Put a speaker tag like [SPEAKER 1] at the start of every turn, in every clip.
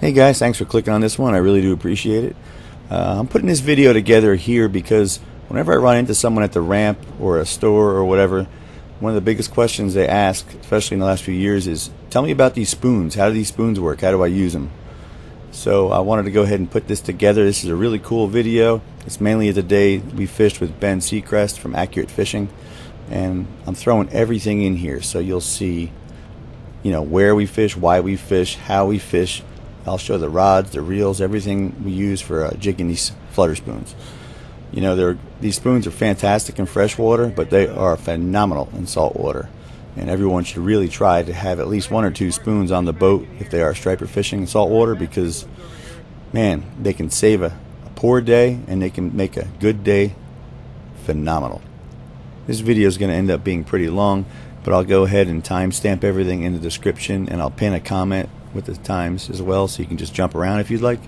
[SPEAKER 1] Hey guys, thanks for clicking on this one. I really do appreciate it. I'm putting this video together here because whenever I run into someone at the ramp or a store or whatever, one of the biggest questions they ask, especially in the last few years, is tell me about these spoons. How do these spoons work? How do I use them? So I wanted to go ahead and put this together. This is a really cool video. It's mainly of the day we fished with Ben Seacrest from Accurate Fishing, and I'm throwing everything in here so you'll see, where we fish, why we fish, how we fish. I'll show the rods, the reels, everything we use for jigging these flutter spoons. These spoons are fantastic in freshwater, but they are phenomenal in saltwater. And everyone should really try to have at least one or two spoons on the boat if they are striper fishing in saltwater, because, man, they can save a poor day and they can make a good day phenomenal. This video is going to end up being pretty long, but I'll go ahead and timestamp everything in the description, and I'll pin a comment with the times as well, so you can just jump around if you'd like.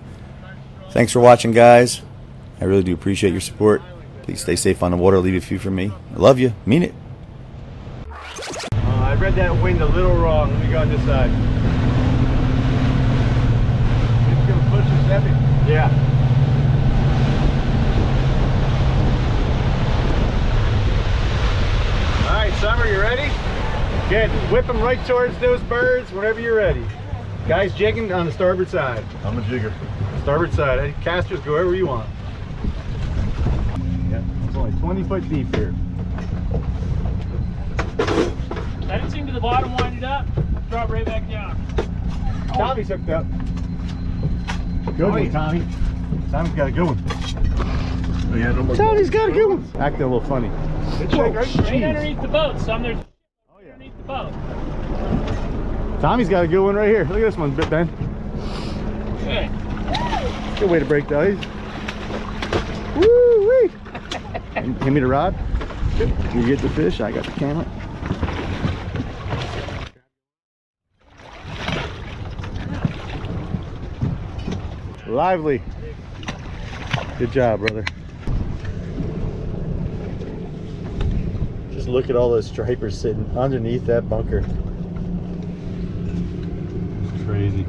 [SPEAKER 1] Thanks for watching, guys. I really do appreciate your support. Please stay safe on the water. Leave a few for me. I love you. Mean it.
[SPEAKER 2] I read that wind a little wrong. Let me go on this side. It's gonna push us heavy. Yeah. All right, Summer, you ready? Good. Whip them right towards those birds whenever you're ready. Guys jigging on the starboard side. I'm a jigger. Starboard side. Hey, casters, go wherever you want. Yeah, it's only 20 foot deep here.
[SPEAKER 3] Head it to the bottom, wind it up, drop right back down.
[SPEAKER 2] Tommy's hooked up. Good one, Tommy. Tommy's got a good one. Oh, yeah, no more. Tommy's got a good one. Acting a little funny.
[SPEAKER 3] Right underneath the boat. Some there's underneath the boat.
[SPEAKER 2] Tommy's got a good one right here. Look at this one, Ben.
[SPEAKER 3] Good.
[SPEAKER 2] Good way to break the ice. Woo-wee! Hand me the rod. You get the fish, I got the camera. Lively. Good job, brother. Just look at all those stripers sitting underneath that bunker. Crazy.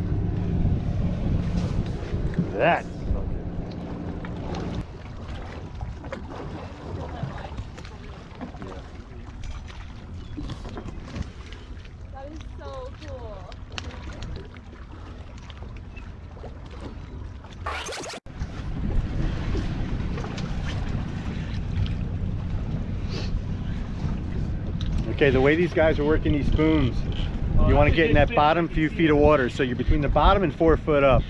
[SPEAKER 2] That.
[SPEAKER 4] That is so cool.
[SPEAKER 2] Okay, the way these guys are working these spoons, you want to get in that bottom few feet of water, so you're between the bottom and 4 foot up,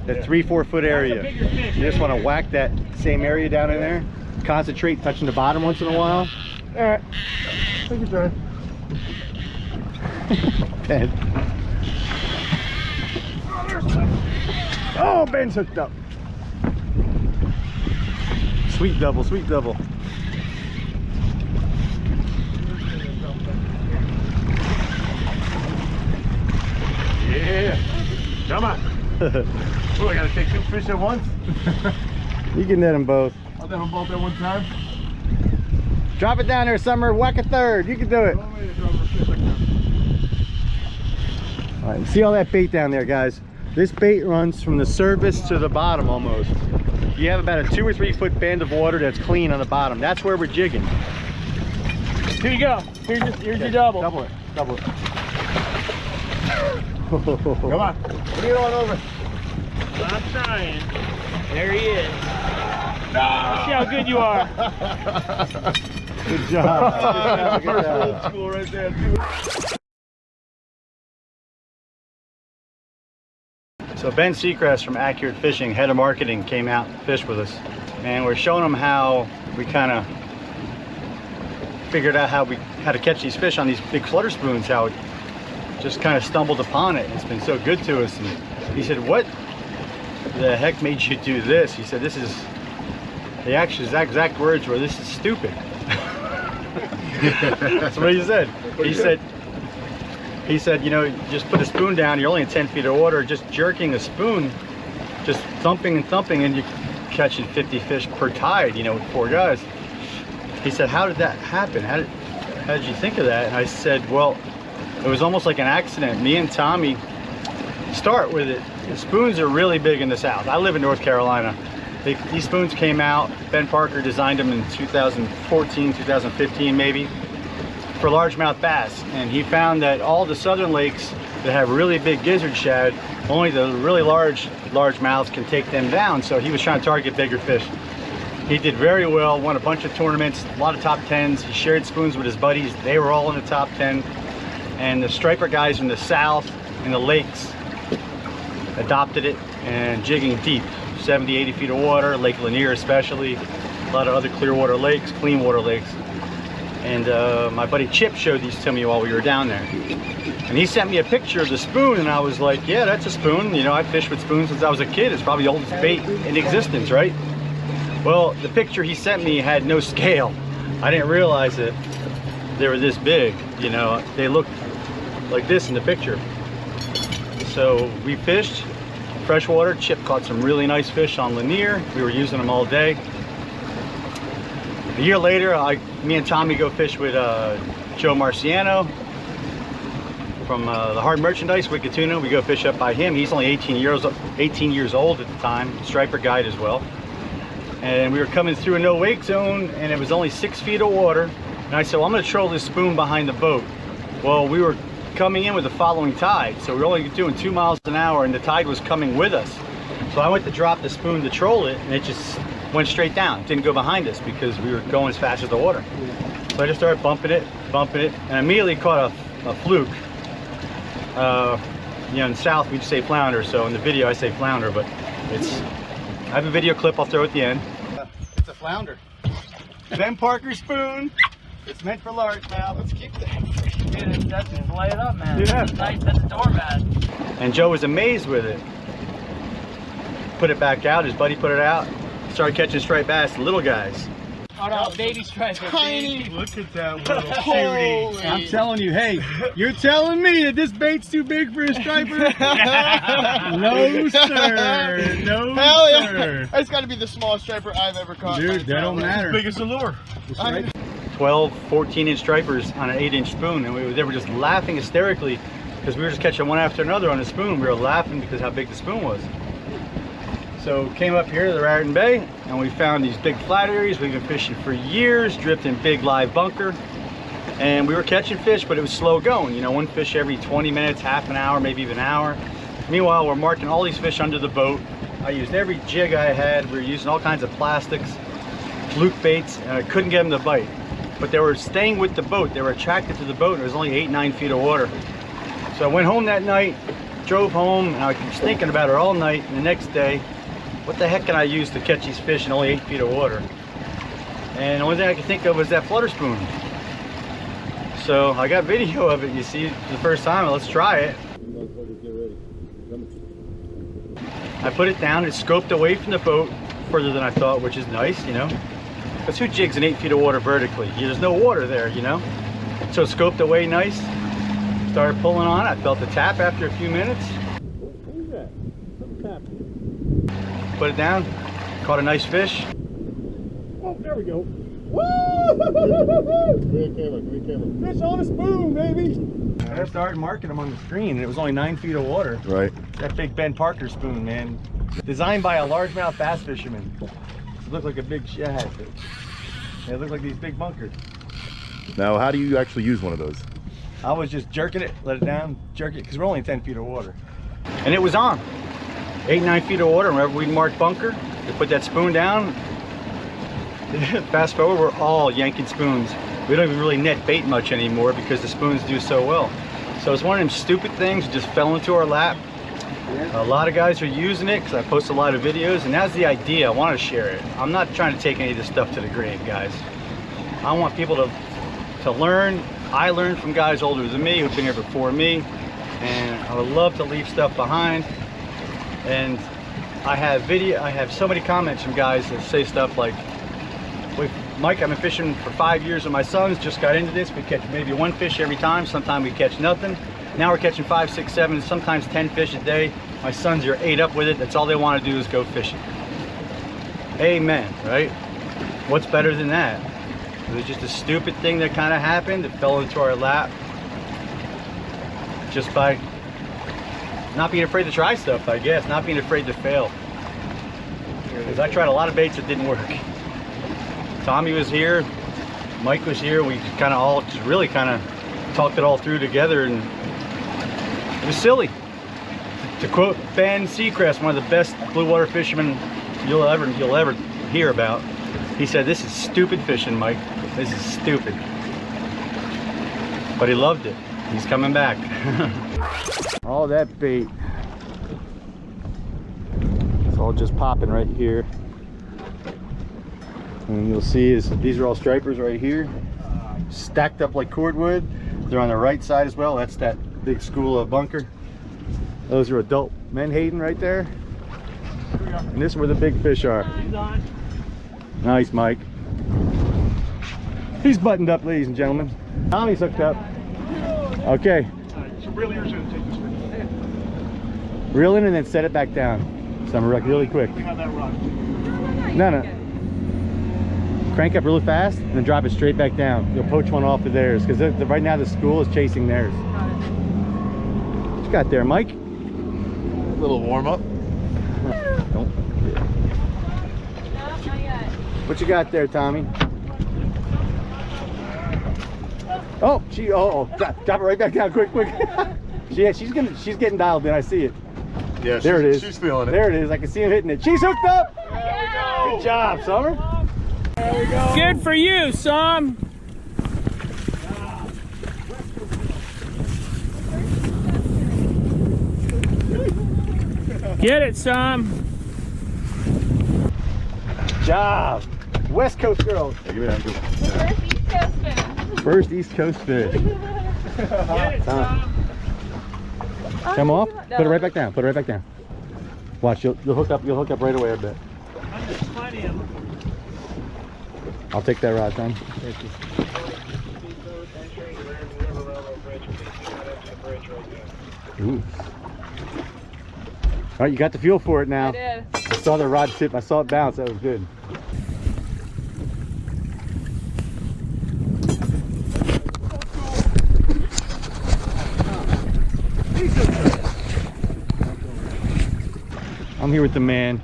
[SPEAKER 2] that 3-4 foot area. You just want to whack that same area down in there. Concentrate touching the bottom once in a while. All right, take your turn. Ben. Oh, Ben's hooked up. Sweet double, sweet double. Yeah, come on. Oh, I gotta take 2 fish at once. You can net them both. I'll net them both at one time. Drop it down there, Summer. Whack a third. You can do it. All right, see all that bait down there, guys? This bait runs from the surface to the bottom almost. You have about a 2 or 3 foot band of water that's clean on the bottom. That's where we're jigging.
[SPEAKER 3] Here you go. Here's your double.
[SPEAKER 2] Double it. Double it. Come on. Bring it on over.
[SPEAKER 3] I'm trying. There he is. Let's see how good you are.
[SPEAKER 2] Good job. Good job. Old school right there, dude. So Ben Seacrest from Accurate Fishing, head of marketing, came out and fished with us, and we're showing him how we kind of figured out how to catch these fish on these big flutter spoons. How it just kind of stumbled upon it. It's been so good to us. And he said, "What the heck made you do this?" He said, "This is the exact words were, this is stupid." That's what he said. He said, just put a spoon down, you're only in 10 feet of water, just jerking a spoon, just thumping and thumping, and you're catching 50 fish per tide, with 4 guys. He said, how did that happen? How did you think of that? And I said, well, it was almost like an accident. Me and Tommy start with it, the spoons are really big in the South. I live in North Carolina. These spoons came out, Ben Parker designed them in 2014, 2015 maybe, for largemouth bass. And he found that all the southern lakes that have really big gizzard shad, only the really large mouths can take them down. So he was trying to target bigger fish. He did very well, won a bunch of tournaments, a lot of top 10s. He shared spoons with his buddies. They were all in the top 10. And the striper guys in the South, in the lakes, adopted it and jigging deep. 70, 80 feet of water, Lake Lanier especially, a lot of other clear water lakes, clean water lakes. And my buddy Chip showed these to me while we were down there. And he sent me a picture of the spoon, and I was like, yeah, that's a spoon. You know, I fished with spoons since I was a kid. It's probably the oldest bait in existence, right? Well, the picture he sent me had no scale. I didn't realize that they were this big, you know. They looked like this in the picture. So we fished freshwater. Chip caught some really nice fish on Lanier. We were using them all day. A year later, me and Tommy go fish with Joe Marciano from the Hard Merchandise, Wicked Tuna. We go fish up by him. He's only 18 years old at the time, striper guide as well. And we were coming through a no wake zone, and it was only 6 feet of water. And I said, well, I'm gonna troll this spoon behind the boat. Well, we were coming in with the following tide, so we were only doing 2 miles an hour, and the tide was coming with us. So I went to drop the spoon to troll it, and it just went straight down. It didn't go behind us because we were going as fast as the water. So I just started bumping it, and immediately caught a fluke. You know, in the South we just say flounder, so in the video I say flounder, but I have a video clip I'll throw at the end. It's a flounder. Ben Parker spoon. It's meant for largemouth. Let's keep that.
[SPEAKER 3] Dude, that's just lay it up, man.
[SPEAKER 2] Yeah.
[SPEAKER 3] It's nice as a doormat.
[SPEAKER 2] And Joe was amazed with it. Put it back out, his buddy put it out. Started catching striped bass, little guys.
[SPEAKER 3] Oh no, baby striper.
[SPEAKER 2] Tiny.
[SPEAKER 3] Look at that little
[SPEAKER 2] Holy. I'm telling you, hey, you're telling me that this bait's too big for a striper? No, sir. No,
[SPEAKER 5] Hell yeah.
[SPEAKER 2] sir.
[SPEAKER 5] That's got to be the smallest striper I've ever caught.
[SPEAKER 2] Dude, that don't matter.
[SPEAKER 5] Biggest lure.
[SPEAKER 2] 12, 14-inch stripers on an 8-inch spoon, and they were just laughing hysterically because we were just catching one after another on the spoon. We were laughing because how big the spoon was. So came up here to the Raritan Bay, and we found these big flat areas. We've been fishing for years, drifting big live bunker, and we were catching fish, but it was slow going. You know, one fish every 20 minutes, half an hour, maybe even an hour. Meanwhile, we're marking all these fish under the boat. I used every jig I had. We were using all kinds of plastics, fluke baits, and I couldn't get them to bite. But they were staying with the boat. They were attracted to the boat, and it was only 8, 9 feet of water. So I went home that night, drove home, and I was thinking about it all night. And the next day, what the heck can I use to catch these fish in only 8 feet of water? And the only thing I could think of was that flutter spoon. So I got video of it, you see, for the first time. Let's try it. I put it down, it scoped away from the boat further than I thought, which is nice, you know. Because who jigs in 8 feet of water vertically? There's no water there, you know. So it scoped away nice. Started pulling on it. I felt the tap after a few minutes.
[SPEAKER 3] What is that? Something tapping.
[SPEAKER 2] Put it down. Caught a nice fish.
[SPEAKER 3] Oh, there we go.
[SPEAKER 5] Woo! Great camera, great camera.
[SPEAKER 2] Fish on a spoon, baby. I started marking them on the screen, and it was only 9 feet of water.
[SPEAKER 1] Right.
[SPEAKER 2] That big Ben Parker spoon, man. Designed by a largemouth bass fisherman. It looked like a big shad. It looked like these big bunkers.
[SPEAKER 6] Now, how do you actually use one of those?
[SPEAKER 2] I was just jerking it, let it down, jerk it, because we're only 10 feet of water. And it was on. 8, 9 feet of water. Whenever we'd mark bunker, we put that spoon down. Fast forward, we're all yanking spoons. We don't even really net bait much anymore because the spoons do so well. So it's one of them stupid things that just fell into our lap. A lot of guys are using it because I post a lot of videos, and that's the idea. I want to share it. I'm not trying to take any of this stuff to the grave, guys. I want people to learn. I learned from guys older than me who've been here before me, and I would love to leave stuff behind. And I have so many comments from guys that say stuff like, Mike, I've been fishing for 5 years with my sons, just got into this. We catch maybe 1 fish every time. Sometimes we catch nothing. Now we're catching 5, 6, 7, sometimes 10 fish a day. My sons are ate up with it. That's all they want to do is go fishing. Amen, right? What's better than that? It was just a stupid thing that kind of happened. It fell into our lap just by not being afraid to try stuff, I guess, not being afraid to fail. Because I tried a lot of baits that didn't work. Tommy was here, Mike was here, we kind of all just really kind of talked it all through together, and it was silly. To quote Ben Seacrest, one of the best blue water fishermen you'll ever hear about, he said, "This is stupid fishing, Mike. This is stupid." But he loved it. He's coming back.
[SPEAKER 1] All that bait. It's all just popping right here. And you'll see is these are all stripers right here, stacked up like cordwood. They're on the right side as well. That's that big school of bunker. Those are adult menhaden right there. And this is where the big fish are. Nice, Mike. He's buttoned up, ladies and gentlemen. Tommy's hooked up. Okay.
[SPEAKER 5] So reel yours in, take this one.
[SPEAKER 1] Reel in and then set it back down. Summer wreck really quick.
[SPEAKER 5] We have that rod.
[SPEAKER 1] No. Crank up really fast and then drop it straight back down. You'll poach one off of theirs because right now the school is chasing theirs. What you got there, Mike?
[SPEAKER 6] A little warm up.
[SPEAKER 1] Don't.
[SPEAKER 4] No, not yet.
[SPEAKER 1] What you got there, Tommy? Oh, drop it right back down, quick. She's getting dialed in. I see it.
[SPEAKER 6] Yeah,
[SPEAKER 1] There it is.
[SPEAKER 6] She's feeling it.
[SPEAKER 1] There it is. I can see him hitting it. She's hooked up.
[SPEAKER 6] There we go.
[SPEAKER 1] Good job, Summer.
[SPEAKER 6] There we go.
[SPEAKER 3] Good for you, Sam. Get it, Sam.
[SPEAKER 1] Good job. West Coast girl.
[SPEAKER 6] Yeah, give me that.
[SPEAKER 4] First East Coast fish.
[SPEAKER 1] First East Coast fish.
[SPEAKER 3] Get it, Sam.
[SPEAKER 1] Come off. Put it right back down. Put it right back down. Watch. You'll hook up. You'll hook up right away. I bet.
[SPEAKER 3] There's plenty of them.
[SPEAKER 1] I'll take that rod, Tom. Thank you. Ooh. All right, you got the feel for it now.
[SPEAKER 4] I did.
[SPEAKER 1] I saw the rod tip. I saw it bounce. That was good. I'm here with the man.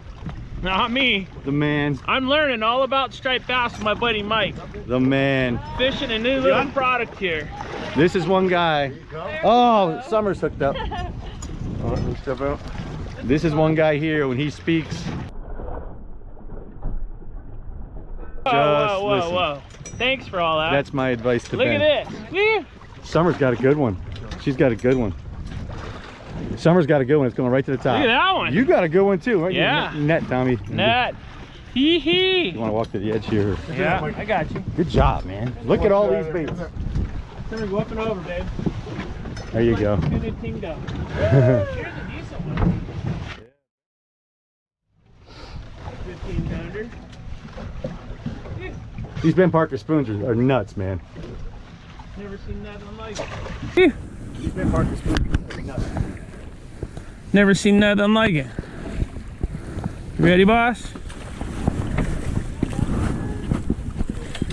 [SPEAKER 3] Not me.
[SPEAKER 1] The man.
[SPEAKER 3] I'm learning all about striped bass with my buddy Mike.
[SPEAKER 1] The man.
[SPEAKER 3] Fishing a new little product here.
[SPEAKER 1] This is one guy. Oh, Summer's hooked up.
[SPEAKER 6] Step out.
[SPEAKER 1] This is one guy here. When he speaks,
[SPEAKER 3] Whoa. Thanks for all that.
[SPEAKER 1] that's my advice to
[SPEAKER 3] Look
[SPEAKER 1] Ben.
[SPEAKER 3] at this. Woo.
[SPEAKER 1] Summer's got a good one. She's got a good one. Summer's got a good one. It's going right to the top.
[SPEAKER 3] Look at that one.
[SPEAKER 1] You got a good one too. Right?
[SPEAKER 3] Yeah.
[SPEAKER 1] Net, Tommy.
[SPEAKER 3] Net. Hee hee.
[SPEAKER 1] You want to walk to the edge here?
[SPEAKER 3] Yeah, I got you.
[SPEAKER 1] Good job, man. Look at all these baits.
[SPEAKER 3] Come here, go up and over, babe.
[SPEAKER 1] There you go.
[SPEAKER 3] Do the ting go. Here's a decent one. 15 pounder.
[SPEAKER 1] These Ben Parker spoons are nuts, man.
[SPEAKER 3] Never seen nothing like it.
[SPEAKER 1] These Ben Parker spoons are nuts.
[SPEAKER 3] Never seen nothing like it. Ready, boss?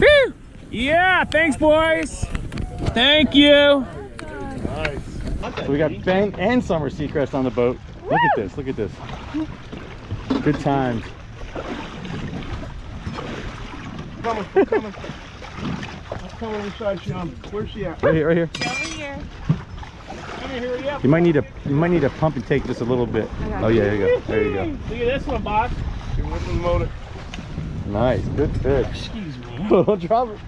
[SPEAKER 3] Woo! Yeah, thanks, boys. Thank you.
[SPEAKER 6] Nice.
[SPEAKER 1] So we got Ben and Summer Seacrest on the boat. Look at this. Look at this. Good times.
[SPEAKER 5] Coming. I'm coming beside Sean. Where's she at?
[SPEAKER 1] Right here. Right here.
[SPEAKER 4] Over here.
[SPEAKER 3] Come here, hurry up.
[SPEAKER 1] You might need to pump and take just a little bit. Oh yeah, there you go. There you go.
[SPEAKER 3] Look at this one, boss.
[SPEAKER 5] Get with the motor.
[SPEAKER 1] Nice. Good fish.
[SPEAKER 3] Excuse me.
[SPEAKER 1] Don't drop it.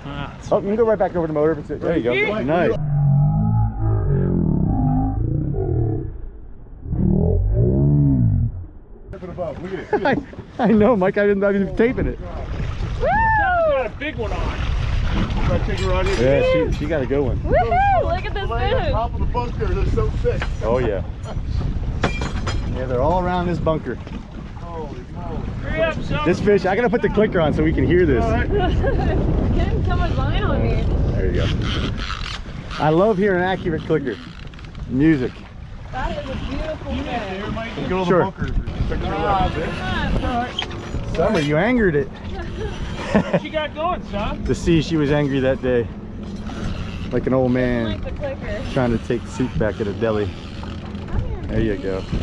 [SPEAKER 3] Ah,
[SPEAKER 1] Oh, you can go right back over the motor. There you go.
[SPEAKER 3] Yeah.
[SPEAKER 1] Nice.
[SPEAKER 5] Look at it.
[SPEAKER 1] I know, Mike. I've been taping it.
[SPEAKER 3] Sal's got a big one on.
[SPEAKER 5] Try to take her on in.
[SPEAKER 1] Yeah, she got a good one.
[SPEAKER 4] Woohoo! Look at this
[SPEAKER 5] Laying on
[SPEAKER 4] fish.
[SPEAKER 5] top of the bunker, they're so thick.
[SPEAKER 1] Oh yeah. Yeah, they're all around this bunker.
[SPEAKER 5] Holy moly.
[SPEAKER 3] Hurry up, Sal.
[SPEAKER 1] This fish, I gotta put the clicker on so we can hear this.
[SPEAKER 5] All right.
[SPEAKER 4] Getting someone's line on me.
[SPEAKER 1] There you go. I love hearing accurate clicker music.
[SPEAKER 4] That is a beautiful fish.
[SPEAKER 5] Get on
[SPEAKER 1] Sure.
[SPEAKER 5] the bunker. Check her out a bit.
[SPEAKER 1] Summer, you angered it.
[SPEAKER 3] What you got going, son?
[SPEAKER 1] To see she was angry that day. Like an old man
[SPEAKER 4] Like the clicker.
[SPEAKER 1] trying to take soup back at a deli.
[SPEAKER 4] Come here.
[SPEAKER 2] There you go.
[SPEAKER 4] He's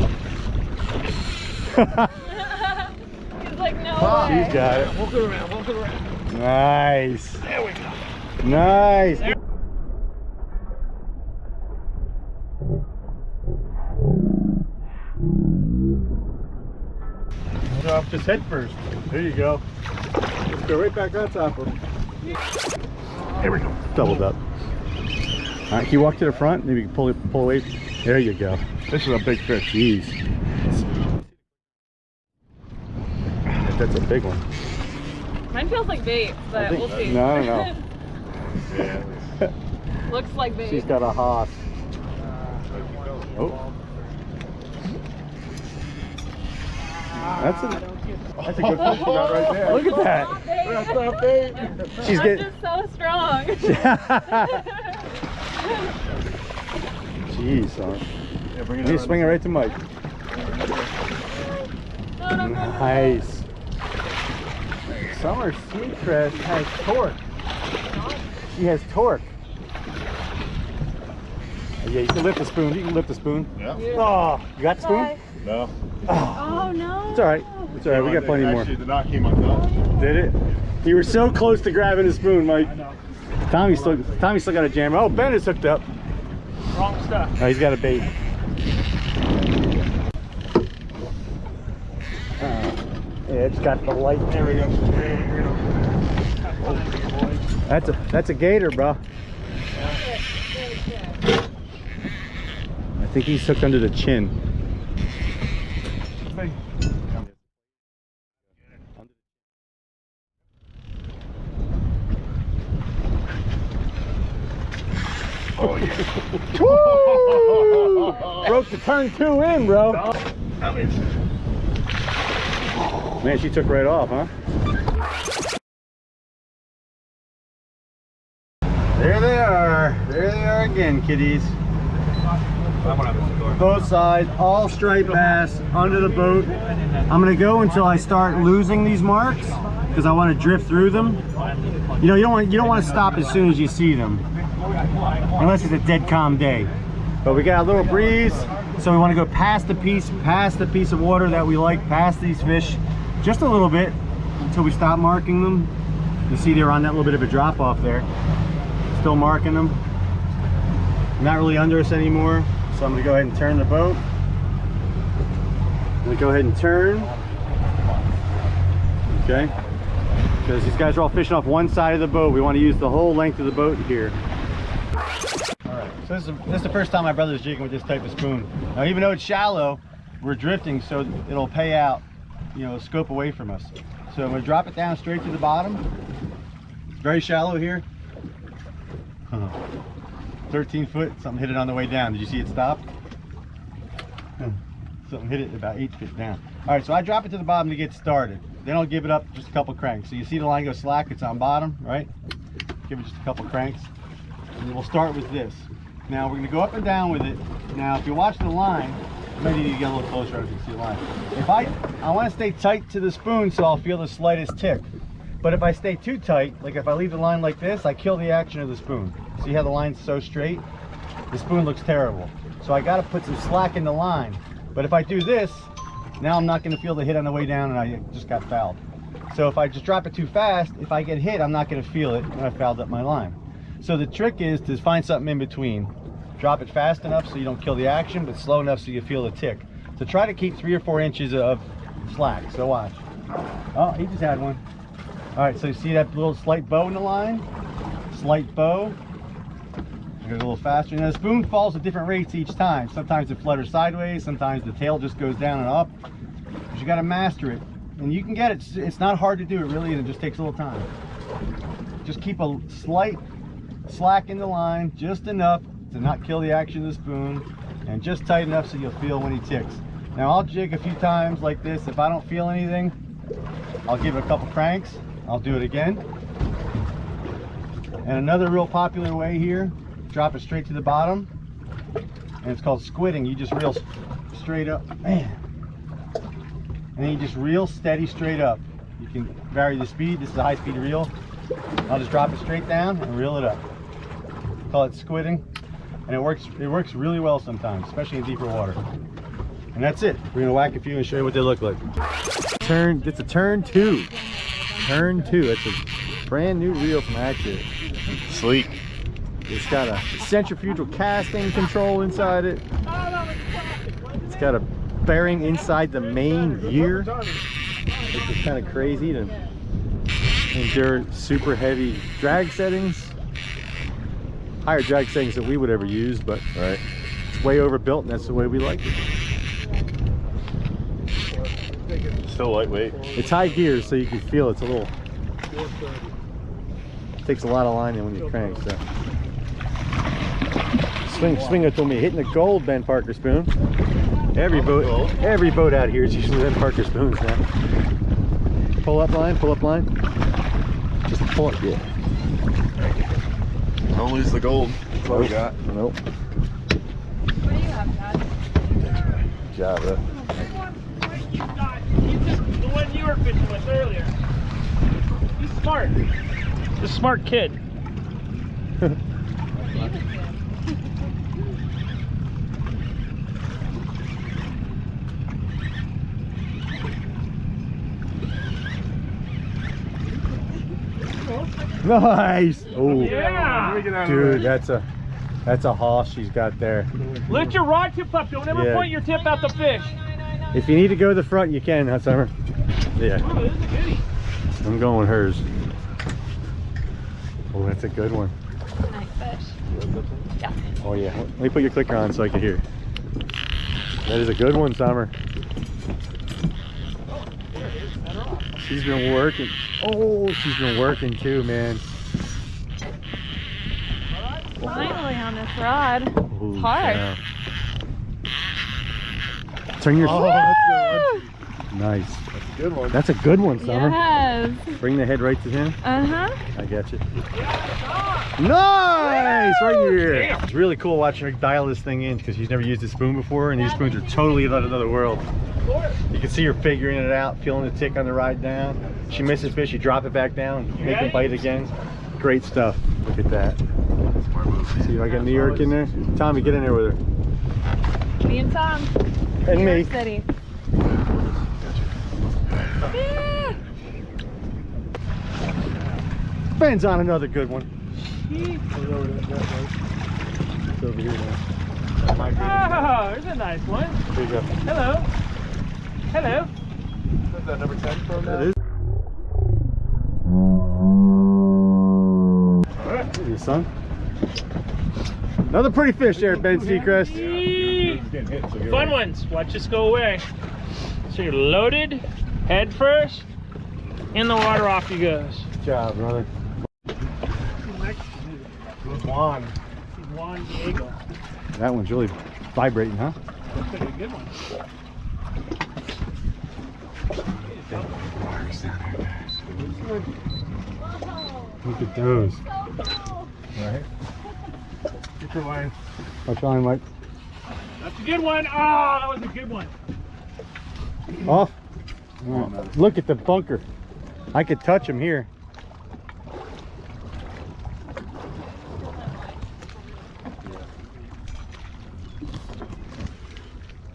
[SPEAKER 4] like, no way.
[SPEAKER 2] She's got it.
[SPEAKER 3] Walk it around, walk it around.
[SPEAKER 2] Nice.
[SPEAKER 3] There we go.
[SPEAKER 2] Nice. Off just head first. There you go. Let's go right back on top of him. There we go. Doubled up. All right, can you walk to the front? Maybe you can pull away. There you go. This is a big fish. Jeez. That's a big one.
[SPEAKER 4] Mine feels like bait, but we'll see.
[SPEAKER 2] No.
[SPEAKER 6] Yeah.
[SPEAKER 4] Looks like bait.
[SPEAKER 2] She's got a Haas. Oh. That's a good fish you got right there. Look at that.
[SPEAKER 6] That's not bait.
[SPEAKER 2] She's
[SPEAKER 4] I'm
[SPEAKER 2] getting.
[SPEAKER 4] just so strong.
[SPEAKER 2] Jeez, son.
[SPEAKER 6] Yeah, bring
[SPEAKER 2] You swing it right to Mike. Nice. Summer Seacrest has torque. She has torque. Yeah, you can lift the spoon. You can lift the spoon.
[SPEAKER 6] Yeah.
[SPEAKER 2] Oh, you got the spoon?
[SPEAKER 6] No.
[SPEAKER 4] Oh no.
[SPEAKER 2] It's all right. It's all right. We got plenty more.
[SPEAKER 6] Actually, the knot came undone.
[SPEAKER 2] Did it? You were so close to grabbing the spoon, Mike. Tommy's still got a jammer. Oh, Ben is hooked up.
[SPEAKER 3] Wrong stuff.
[SPEAKER 2] Oh, he's got a bait. Yeah, it's got the light.
[SPEAKER 3] There we go.
[SPEAKER 2] That's a gator, bro. I think he's hooked under the chin.
[SPEAKER 6] Oh, yeah.
[SPEAKER 2] Woo! Broke the turn 2 in, bro. Man, she took right off, huh? There they are. There they are again, kiddies. Both sides, all striped bass under the boat. I'm gonna go until I start losing these marks because I want to drift through them. You know, you don't want to stop as soon as you see them, unless it's a dead calm day. But we got a little breeze, so we want to go past the piece of water that we like, past these fish, just a little bit until we stop marking them. You see they're on that little bit of a drop off there. Still marking them. Not really under us anymore, so I'm going to go ahead and turn the boat. I'm going to go ahead and turn. Okay. Because these guys are all fishing off one side of the boat. We want to use the whole length of the boat here. Alright, so this is the first time my brother's jigging with this type of spoon. Now even though it's shallow, we're drifting so it'll pay out, you know, scope away from us. So I'm going to drop it down straight to the bottom. It's very shallow here. 13 foot, something hit it on the way down. Did you see it stop? Something hit it about 8 feet down. Alright, so I drop it to the bottom to get started. Then I'll give it up just a couple cranks. So you see the line go slack, it's on bottom, right? Give it just a couple cranks. And we'll start with this. Now we're going to go up and down with it. Now if you watch the line, maybe you get a little closer so you can see the line. If I want to stay tight to the spoon so I'll feel the slightest tick. But if I stay too tight, like if I leave the line like this, I kill the action of the spoon. See how the line's so straight? The spoon looks terrible. So I got to put some slack in the line. But if I do this, now I'm not going to feel the hit on the way down and I just got fouled. So if I just drop it too fast, if I get hit, I'm not going to feel it when I fouled up my line. So the trick is to find something in between. Drop it fast enough so you don't kill the action, but slow enough so you feel the tick. So try to keep 3 or 4 inches of slack. So watch. Oh, he just had one. All right, so you see that little slight bow in the line? Slight bow. Go a little faster. Now the spoon falls at different rates each time. Sometimes it flutters sideways, sometimes the tail just goes down and up. But you got to master it. And you can get it. It's not hard to do, it really, and it just takes a little time. Just keep a slight slack in the line, just enough to not kill the action of the spoon, and just tight enough so you'll feel when he ticks. Now I'll jig a few times like this. If I don't feel anything, I'll give it a couple cranks. I'll do it again. And another real popular way here, drop it straight to the bottom, and it's called squidding. You just reel straight up, man, and then you just reel steady straight up. You can vary the speed. This is a high-speed reel. I'll just drop it straight down and reel it up. Call it squidding, and it works really well sometimes, especially in deeper water. And that's it. We're gonna whack a few and show you what they look like. It's a turn 2. Turn 2. It's a brand new reel from Accurate.
[SPEAKER 6] Sleek.
[SPEAKER 2] It's got a centrifugal casting control inside it. It's got a bearing inside the main gear, which is kind of crazy to endure super heavy drag settings. Higher drag settings than we would ever use, but
[SPEAKER 6] Right.
[SPEAKER 2] it's way overbuilt and that's the way we like it.
[SPEAKER 6] Still lightweight.
[SPEAKER 2] It's high gears, so you can feel it's a little, takes a lot of line in when you crank. So Swingo told me hitting the gold Ben Parker spoon. Every boat out here is usually Ben Parker spoons now. Pull up line, just pull it. Yeah.
[SPEAKER 6] Don't lose the gold. That's all we got.
[SPEAKER 2] Nope.
[SPEAKER 4] What do you have, Dad?
[SPEAKER 2] Good job, bro.
[SPEAKER 3] He's just the one you were fishing with earlier. He's smart. He's a smart kid.
[SPEAKER 2] Nice. Oh,
[SPEAKER 3] Yeah.
[SPEAKER 2] dude, that's a hoss she's got there.
[SPEAKER 3] Lift your rod tip up. Don't ever
[SPEAKER 2] Yeah.
[SPEAKER 3] point your tip at the fish.
[SPEAKER 2] If you need to go to the front, you can, huh, Summer? Yeah,
[SPEAKER 3] Ooh, this is a goodie.
[SPEAKER 2] I'm going with hers. Oh, that's a good one.
[SPEAKER 4] Nice fish. Yeah.
[SPEAKER 2] Oh yeah, let me put your clicker on so I can hear. That is a good one, Summer. She's been working. Oh, she's been working too, man.
[SPEAKER 4] Finally on this rod.
[SPEAKER 2] Ooh,
[SPEAKER 4] It's hard.
[SPEAKER 2] yeah. Turn your.
[SPEAKER 6] Oh, that's good.
[SPEAKER 2] Nice.
[SPEAKER 6] That's a good one.
[SPEAKER 2] That's a good one, Summer.
[SPEAKER 4] Yes.
[SPEAKER 2] Bring the head right to him.
[SPEAKER 4] Uh-huh.
[SPEAKER 2] I got you. Nice! Right here.
[SPEAKER 3] Damn.
[SPEAKER 2] It's really cool watching her dial this thing in because she's never used this spoon before, and these spoons are totally another world. You can see her figuring it out, feeling the tick on the ride down. She misses fish, you drop it back down, make them bite again. Great stuff. Look at that. See if I got New York in there. Tommy, get in there with her.
[SPEAKER 4] Me and Tom.
[SPEAKER 2] And
[SPEAKER 4] New
[SPEAKER 2] me.
[SPEAKER 4] York City. Yeah.
[SPEAKER 2] Ben's on another good one.
[SPEAKER 3] He-
[SPEAKER 2] It's over here now.
[SPEAKER 3] Oh, there's a nice one.
[SPEAKER 2] There you go.
[SPEAKER 3] Hello. Hello.
[SPEAKER 6] Is that number 10 from
[SPEAKER 2] That is. Alright, there you, son. Another pretty fish there, Ben Seacrest.
[SPEAKER 3] Fun ones. Watch this go away. So you're loaded, head first, in the water, off he goes.
[SPEAKER 2] Good job, brother.
[SPEAKER 6] Juan.
[SPEAKER 3] Juan Diego.
[SPEAKER 2] That one's really vibrating, huh?
[SPEAKER 3] That's a good one.
[SPEAKER 2] Look at those.
[SPEAKER 6] Right. Get your line.
[SPEAKER 2] Watch line, Mike.
[SPEAKER 3] That's a good one. Oh, that was a good one.
[SPEAKER 2] Off. Look at the bunker. I could touch him here.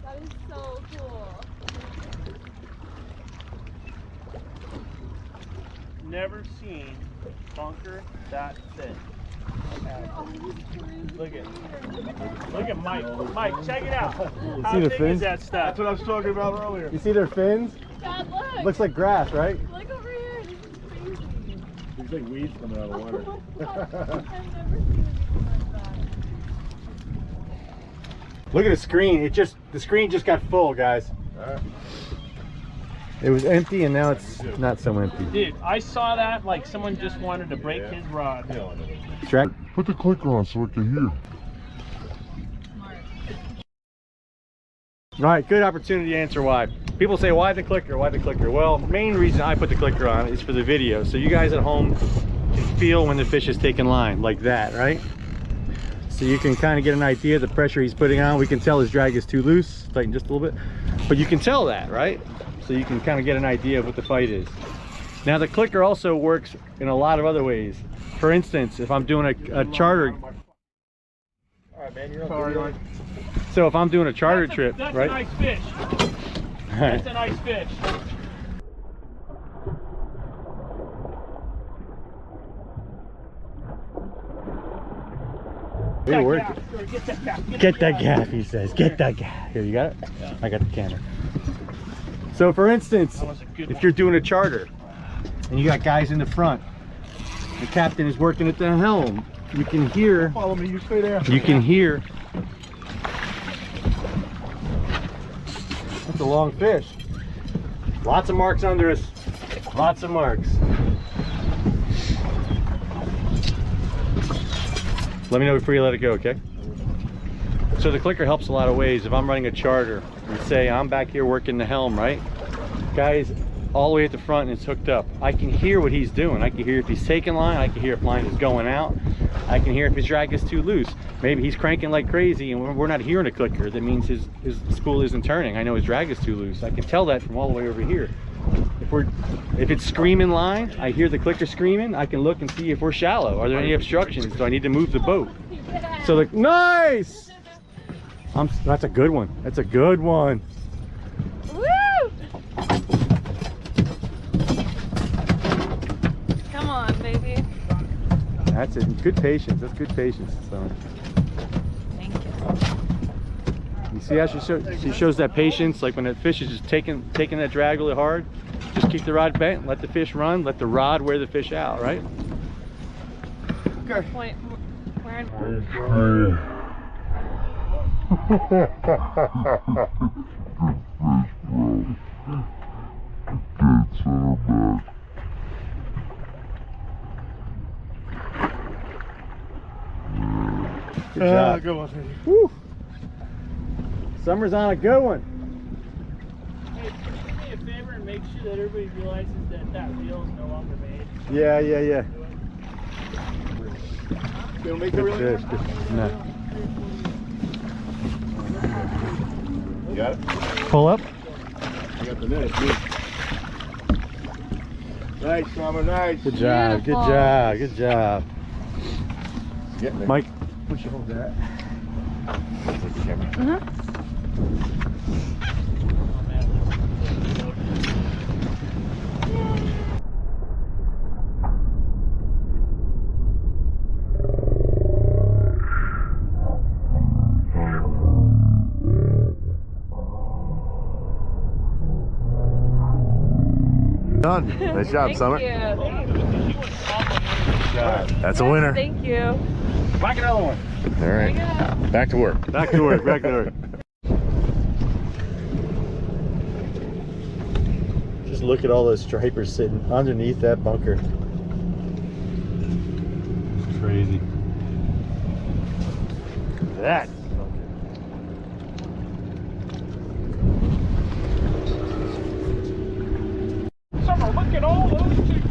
[SPEAKER 4] That is so cool.
[SPEAKER 3] Never seen bunker that thin. Look at Mike. Mike, check it out. How
[SPEAKER 2] see the
[SPEAKER 3] big
[SPEAKER 2] fins?
[SPEAKER 3] is that stuff?
[SPEAKER 6] That's what I was talking about earlier.
[SPEAKER 2] You see their fins?
[SPEAKER 4] Dad, look.
[SPEAKER 2] Looks like grass, right?
[SPEAKER 4] Look over here. This is crazy.
[SPEAKER 6] There's like weeds coming out of the water.
[SPEAKER 4] I've never seen anything like that.
[SPEAKER 2] Look at the screen. The screen just got full, guys.
[SPEAKER 6] Alright.
[SPEAKER 2] It was empty and now it's not so empty.
[SPEAKER 3] Dude, I saw that like someone just wanted to break his rod.
[SPEAKER 2] Track.
[SPEAKER 6] Put the clicker on so I can hear.
[SPEAKER 2] All right, good opportunity to answer why. People say, why the clicker? Why the clicker? Well, main reason I put the clicker on is for the video. So you guys at home can feel when the fish is taking line like that, right? So you can kind of get an idea of the pressure he's putting on. We can tell his drag is too loose, tighten just a little bit. But you can tell that, right? So you can kind of get an idea of what the fight is. Now the clicker also works in a lot of other ways. For instance, if I'm doing a charter.
[SPEAKER 6] Alright, man, you're on.
[SPEAKER 2] So if I'm doing a charter trip,
[SPEAKER 3] that's
[SPEAKER 2] right?
[SPEAKER 3] a nice fish.
[SPEAKER 2] All right.
[SPEAKER 3] That's a nice fish.
[SPEAKER 2] We're working.
[SPEAKER 3] Get that gaff.
[SPEAKER 2] Get that gaff, he says. Get that gaff. Here, you got it?
[SPEAKER 3] Yeah.
[SPEAKER 2] I got the camera. So for instance,
[SPEAKER 3] That was a good
[SPEAKER 2] if
[SPEAKER 3] one.
[SPEAKER 2] you're doing a charter and you got guys in the front, the captain is working at the helm, you can hear,
[SPEAKER 6] Follow me, you stay there.
[SPEAKER 2] you can hear. That's a long fish. Lots of marks under us. Lots of marks. Let me know before you let it go, okay? So the clicker helps a lot of ways. If I'm running a charter and say I'm back here working the helm, right? Guys all the way at the front and it's hooked up. I can hear what he's doing. I can hear if he's taking line. I can hear if line is going out. I can hear if his drag is too loose. Maybe he's cranking like crazy and we're not hearing a clicker. That means his spool isn't turning. I know his drag is too loose. I can tell that from all the way over here. If it's screaming line, I hear the clicker screaming. I can look and see if we're shallow. Are there any obstructions? Do I need to move the boat? So like, nice! That's a good one. That's a good one.
[SPEAKER 4] Woo! Come on, baby.
[SPEAKER 2] That's it. Good patience. That's good patience. So,
[SPEAKER 4] Thank you.
[SPEAKER 2] you see how she shows that patience? Like when that fish is just taking that drag really hard, just keep the rod bent, let the fish run, let the rod wear the fish out, right?
[SPEAKER 4] Point. Where in
[SPEAKER 2] Good job.
[SPEAKER 6] Good one, baby.
[SPEAKER 2] Woo. Summer's on a good one.
[SPEAKER 3] Hey, do me a favor and make sure that everybody realizes that reel is no longer made.
[SPEAKER 2] Yeah.
[SPEAKER 6] You don't make it
[SPEAKER 2] Good
[SPEAKER 6] really
[SPEAKER 2] fish.
[SPEAKER 6] good?
[SPEAKER 2] No.
[SPEAKER 6] You got it?
[SPEAKER 2] Pull up.
[SPEAKER 6] I got the net. Good. Nice, Summer, nice.
[SPEAKER 2] Good job. Good
[SPEAKER 4] Beautiful.
[SPEAKER 2] job. Good job.
[SPEAKER 6] Getting there.
[SPEAKER 2] Mike.
[SPEAKER 6] Push you hold that. Done. Nice job,
[SPEAKER 4] Thank
[SPEAKER 6] Summer.
[SPEAKER 4] you.
[SPEAKER 6] That's a winner.
[SPEAKER 4] Thank you.
[SPEAKER 2] Whack another one.
[SPEAKER 6] All right. Back to work.
[SPEAKER 2] Back to work. Back to work. Just look at all those stripers sitting underneath that bunker. Crazy. That.
[SPEAKER 3] Summer, look at all those chickens.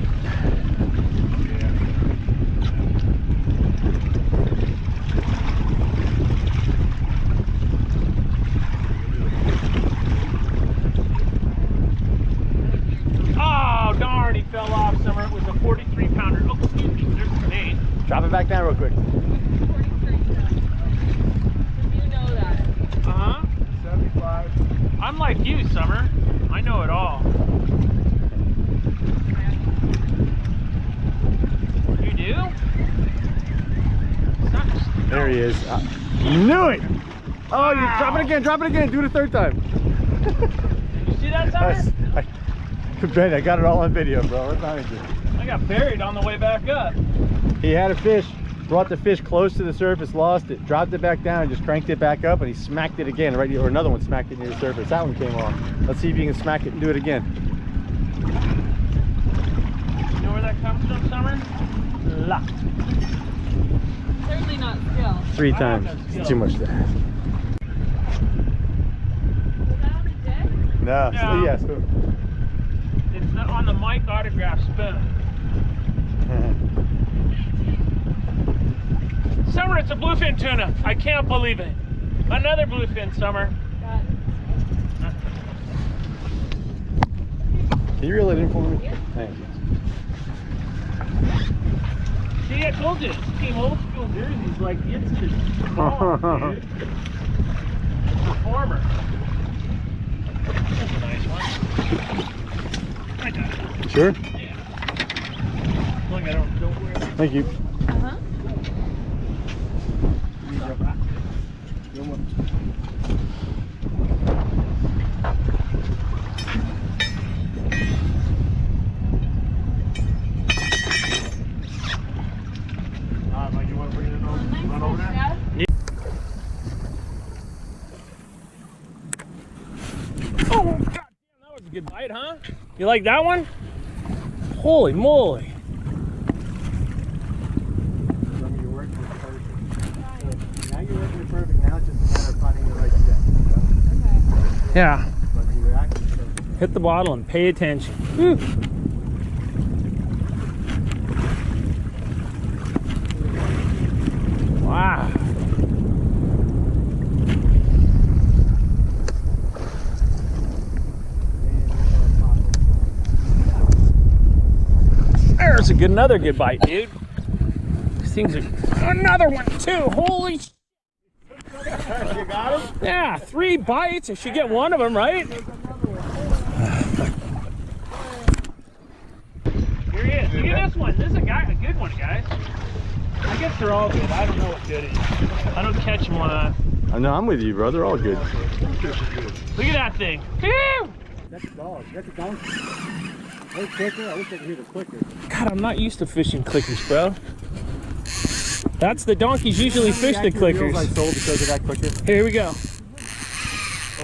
[SPEAKER 3] Oh, darn, he fell off, Summer. It was a 43 pounder. Oh, excuse me, there's the name.
[SPEAKER 2] Drop it back down real quick.
[SPEAKER 4] 43 cents. You know that.
[SPEAKER 3] Uh-huh.
[SPEAKER 6] 75.
[SPEAKER 3] I'm like you, Summer. I know it all. You do?
[SPEAKER 2] There he is. You knew it! Oh, you drop it again, do it a third time.
[SPEAKER 3] Did you see that, Summer?
[SPEAKER 2] Ben, I got it all on video, bro. What's behind you?
[SPEAKER 3] I got buried on the way back up.
[SPEAKER 2] He had a fish, brought the fish close to the surface, lost it, dropped it back down, and just cranked it back up, and he smacked it again, right? Or another one smacked it near the surface. That one came off. Let's see if you can smack it and do it again.
[SPEAKER 3] You know where that comes from, Summer? Luck.
[SPEAKER 4] Certainly not skill.
[SPEAKER 2] 3
[SPEAKER 3] I don't
[SPEAKER 2] times.
[SPEAKER 3] know
[SPEAKER 2] It's
[SPEAKER 3] skill.
[SPEAKER 2] too much there.
[SPEAKER 4] Was that on the deck?
[SPEAKER 2] No.
[SPEAKER 3] No.
[SPEAKER 2] Yes.
[SPEAKER 3] It's not on the Mike autograph spoon. Summer, it's a bluefin tuna. I can't believe it. Another bluefin, Summer.
[SPEAKER 4] Got it.
[SPEAKER 2] Can you reel it in for me?
[SPEAKER 4] Yeah.
[SPEAKER 2] Thank you.
[SPEAKER 3] See, I told you, this team old school jerseys like it's just bomb, dude. transformer. That's a nice one. I got it.
[SPEAKER 2] Sure?
[SPEAKER 3] Yeah. Look, I don't wear it.
[SPEAKER 2] Thank you.
[SPEAKER 4] Uh-huh.
[SPEAKER 5] Mike, you want to bring it run over there?
[SPEAKER 4] Yeah.
[SPEAKER 3] Oh, God damn, that was a good bite, huh? You like that one? Holy moly.
[SPEAKER 2] Some of your work was perfect. Now you're working perfect. Now it's just a matter of finding the right step.
[SPEAKER 3] Yeah.
[SPEAKER 2] But you're actually perfect.
[SPEAKER 3] Hit the bottle and pay attention. Whew. Wow. There's another good bite, dude. These things are another one too. Holy sh!
[SPEAKER 5] You got him?
[SPEAKER 3] Yeah, 3 bites. I should get one of them, right? Here he is. Look at this one. This is a good one, guys. I guess they're all good. I don't know what good is. I don't catch them on.
[SPEAKER 2] No, I'm with you, bro. They're all good.
[SPEAKER 3] Look at that thing. Phew!
[SPEAKER 2] That's a dog. That's a donkey. Hey, clicker. I wish I could hear the clicker.
[SPEAKER 3] God, I'm not used to fishing clickers, bro. That's the donkeys usually fish the
[SPEAKER 2] I
[SPEAKER 3] clickers.
[SPEAKER 2] sold because of that clicker.
[SPEAKER 3] Here we go.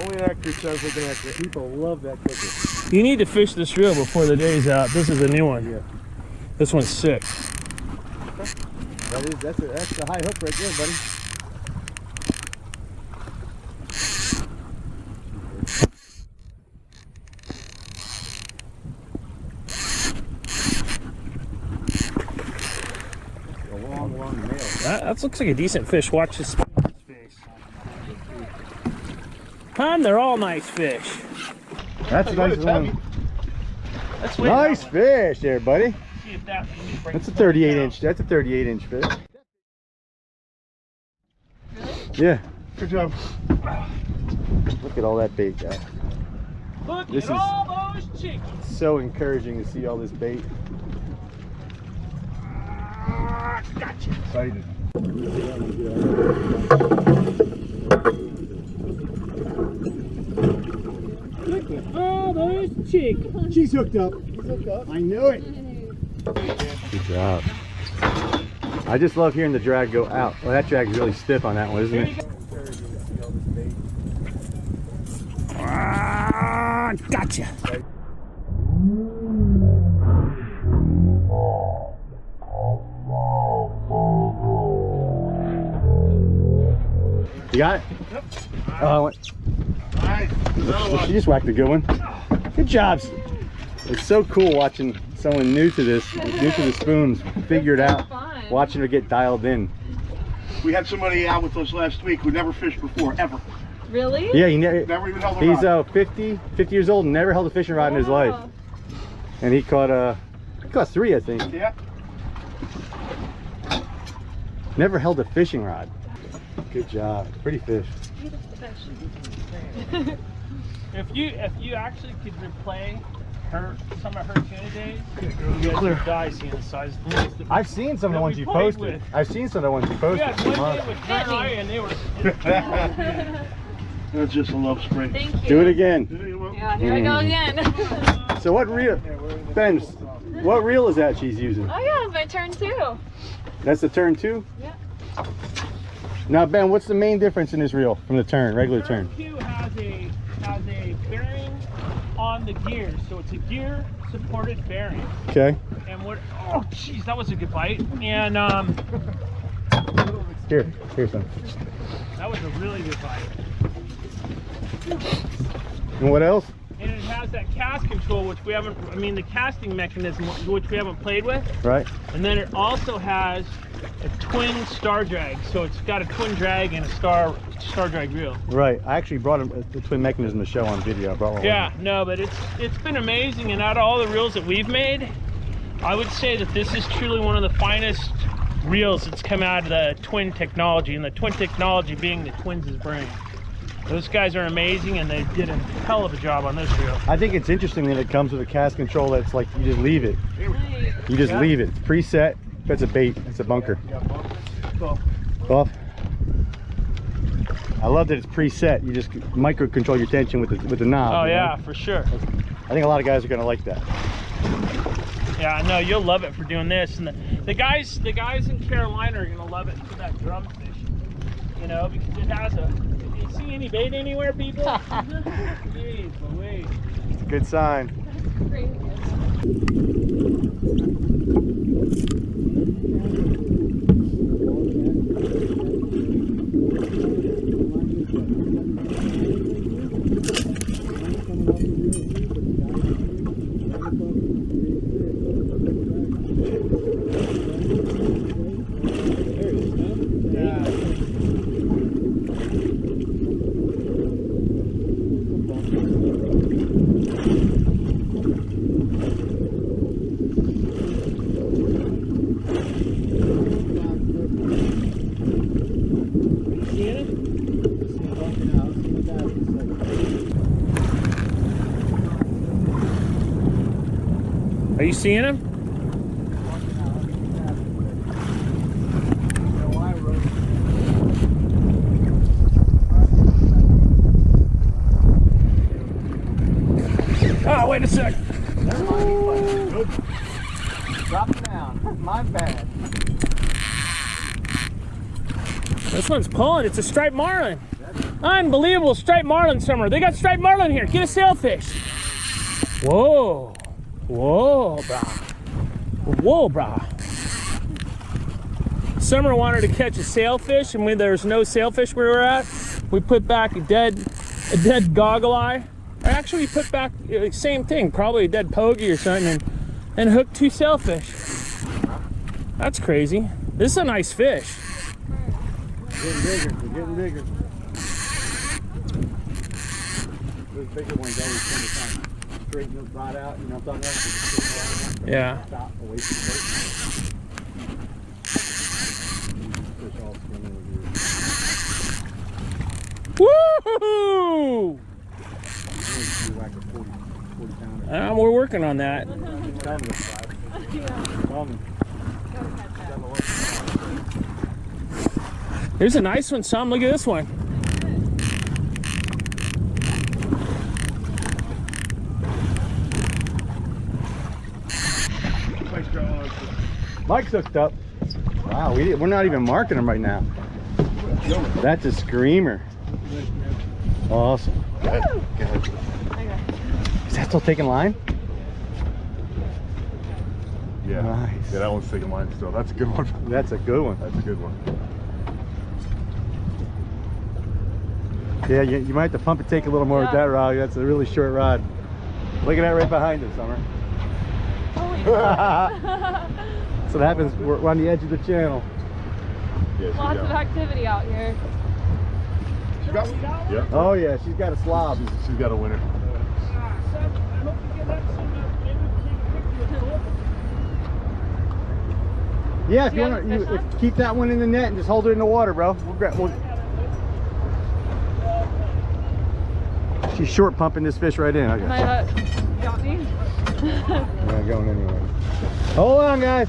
[SPEAKER 2] Only an actor says looking at the people love that clicker.
[SPEAKER 3] You need to fish this reel before the day's out. This is a new one.
[SPEAKER 2] Yeah.
[SPEAKER 3] This one's sick.
[SPEAKER 2] That's the high hook right there, buddy. A long nail.
[SPEAKER 3] That looks like a decent fish. Watch this face. Hun, they're all nice fish.
[SPEAKER 2] That's a nice one.
[SPEAKER 3] Let's wait.
[SPEAKER 2] Nice fish there, buddy.
[SPEAKER 3] See if that
[SPEAKER 2] That's a 38 inch. That's a 38 inch fish. Yeah.
[SPEAKER 5] Good job.
[SPEAKER 2] Look at all that bait, guys.
[SPEAKER 3] Look
[SPEAKER 2] This
[SPEAKER 3] at
[SPEAKER 2] is-
[SPEAKER 3] all those chickens.
[SPEAKER 2] So encouraging to see all this bait.
[SPEAKER 3] Gotcha.
[SPEAKER 5] Excited.
[SPEAKER 3] Look at all those chickens.
[SPEAKER 2] She's hooked up. I knew it. Good job. I just love hearing the drag go out. Well, that drag's really stiff on that one, isn't it?
[SPEAKER 3] Ah, gotcha.
[SPEAKER 2] You got it?
[SPEAKER 5] Yep.
[SPEAKER 2] Oh,
[SPEAKER 5] Nice.
[SPEAKER 2] she just whacked a good one. Good job. It's so cool watching someone new to this, new to the spoons, figure it out,
[SPEAKER 4] Fun.
[SPEAKER 2] watching her get dialed in.
[SPEAKER 5] We had somebody out with us last week who never fished before, ever.
[SPEAKER 4] Really?
[SPEAKER 2] Yeah,
[SPEAKER 5] Never even held a
[SPEAKER 2] he's
[SPEAKER 5] rod.
[SPEAKER 2] 50 years old and never held a fishing rod in his life.
[SPEAKER 4] Wow.
[SPEAKER 2] And he caught 3, I think.
[SPEAKER 5] Yeah.
[SPEAKER 2] Never held a fishing rod. Good job. Pretty fish.
[SPEAKER 3] If you actually could replay some of her tuna days, you guys would die seeing the size of the ones that
[SPEAKER 2] I've seen some of the
[SPEAKER 3] that
[SPEAKER 2] ones
[SPEAKER 3] we
[SPEAKER 2] you
[SPEAKER 3] played
[SPEAKER 2] posted.
[SPEAKER 3] with.
[SPEAKER 2] I've seen some of the ones you
[SPEAKER 3] We
[SPEAKER 2] posted.
[SPEAKER 3] had one day with her and I, and they were.
[SPEAKER 5] That's just a love spring.
[SPEAKER 4] Thank you.
[SPEAKER 2] Do it again.
[SPEAKER 4] Yeah, here I go again.
[SPEAKER 2] So what reel, Ben, what reel is that she's using?
[SPEAKER 4] Oh yeah, my turn too.
[SPEAKER 2] That's the turn 2?
[SPEAKER 4] Yeah.
[SPEAKER 2] Now Ben, what's the main difference in this reel from the turn, regular turn?
[SPEAKER 3] Turn 2 has a bearing on the gear, so it's a gear supported bearing.
[SPEAKER 2] Okay.
[SPEAKER 3] And what? Oh, jeez, that was a good bite. And
[SPEAKER 2] Here's some.
[SPEAKER 3] that was a really good bite.
[SPEAKER 2] And what else?
[SPEAKER 3] And it has that cast control, which we haven't. I mean, the casting mechanism, which we haven't played with.
[SPEAKER 2] Right.
[SPEAKER 3] And then it also has a twin star drag, so it's got a twin drag and a star drag reel.
[SPEAKER 2] Right. I actually brought the twin mechanism to show on video. I brought one.
[SPEAKER 3] Yeah, no, but it's been amazing, and out of all the reels that we've made, I would say that this is truly one of the finest reels that's come out of the twin technology, and the twin technology being the twins' brain. Those guys are amazing, and they did a hell of a job on this reel.
[SPEAKER 2] I think it's interesting that it comes with a cast control that's like you just leave it. You just leave it. It's preset. That's a bait. It's a bunker. Well, I love that it's preset. You just micro control your tension with the knob.
[SPEAKER 3] Oh yeah,
[SPEAKER 2] know?
[SPEAKER 3] for sure.
[SPEAKER 2] I think a lot of guys are gonna like that.
[SPEAKER 3] Yeah, I know you'll love it for doing this, and the guys in Carolina are gonna love it for that drum fishing. You know, because it has a. Do you see any bait anywhere, people? Jeez, Louise.
[SPEAKER 2] It's a good sign.
[SPEAKER 3] Are you seeing him? Oh, wait a sec.
[SPEAKER 2] Drop it down. My bad.
[SPEAKER 3] This one's pulling. It's a striped marlin. Unbelievable striped marlin summer. They got striped marlin here. Get a sailfish. Whoa. Whoa, brah. Whoa, brah. Summer wanted to catch a sailfish, and when there was no sailfish where we were at, we put back a dead goggle eye. Or actually, we put back same thing, probably a dead pogey or something, and hooked 2 sailfish. That's crazy. This is a nice fish.
[SPEAKER 2] Getting bigger. We're getting bigger. Those bigger ones always tend to kind of straighten those rod out. You know what I'm talking about?
[SPEAKER 3] Yeah.
[SPEAKER 2] Stop away from the boat. Fish all swimming with you.
[SPEAKER 3] Woo!
[SPEAKER 2] Like a 40 pounder.
[SPEAKER 3] We're working on that.
[SPEAKER 2] It's coming. It's coming.
[SPEAKER 3] There's a nice one, Sam. Look at this one.
[SPEAKER 2] Mike's hooked up. Wow, we're not even marking them right now. That's a screamer. Awesome. Is that still taking line?
[SPEAKER 6] Yeah.
[SPEAKER 2] Nice.
[SPEAKER 6] Yeah, that one's taking line still. That's a good one.
[SPEAKER 2] That's a good one.
[SPEAKER 6] That's a good one.
[SPEAKER 2] Yeah, you might have to pump and take a little more with that rod. That's a really short rod. Look at that right behind us, Summer. That's what happens. We're on the edge of the channel.
[SPEAKER 6] Yeah,
[SPEAKER 4] Lots of activity out here.
[SPEAKER 6] She got one? Yeah.
[SPEAKER 2] Oh yeah, she's got a slob.
[SPEAKER 6] She's got a winner.
[SPEAKER 2] Yeah, if you want to, keep that one in the net and just hold it in the water, bro. She's short pumping this fish right in. I got
[SPEAKER 4] My hook got me.
[SPEAKER 2] not going anywhere. Hold on, guys.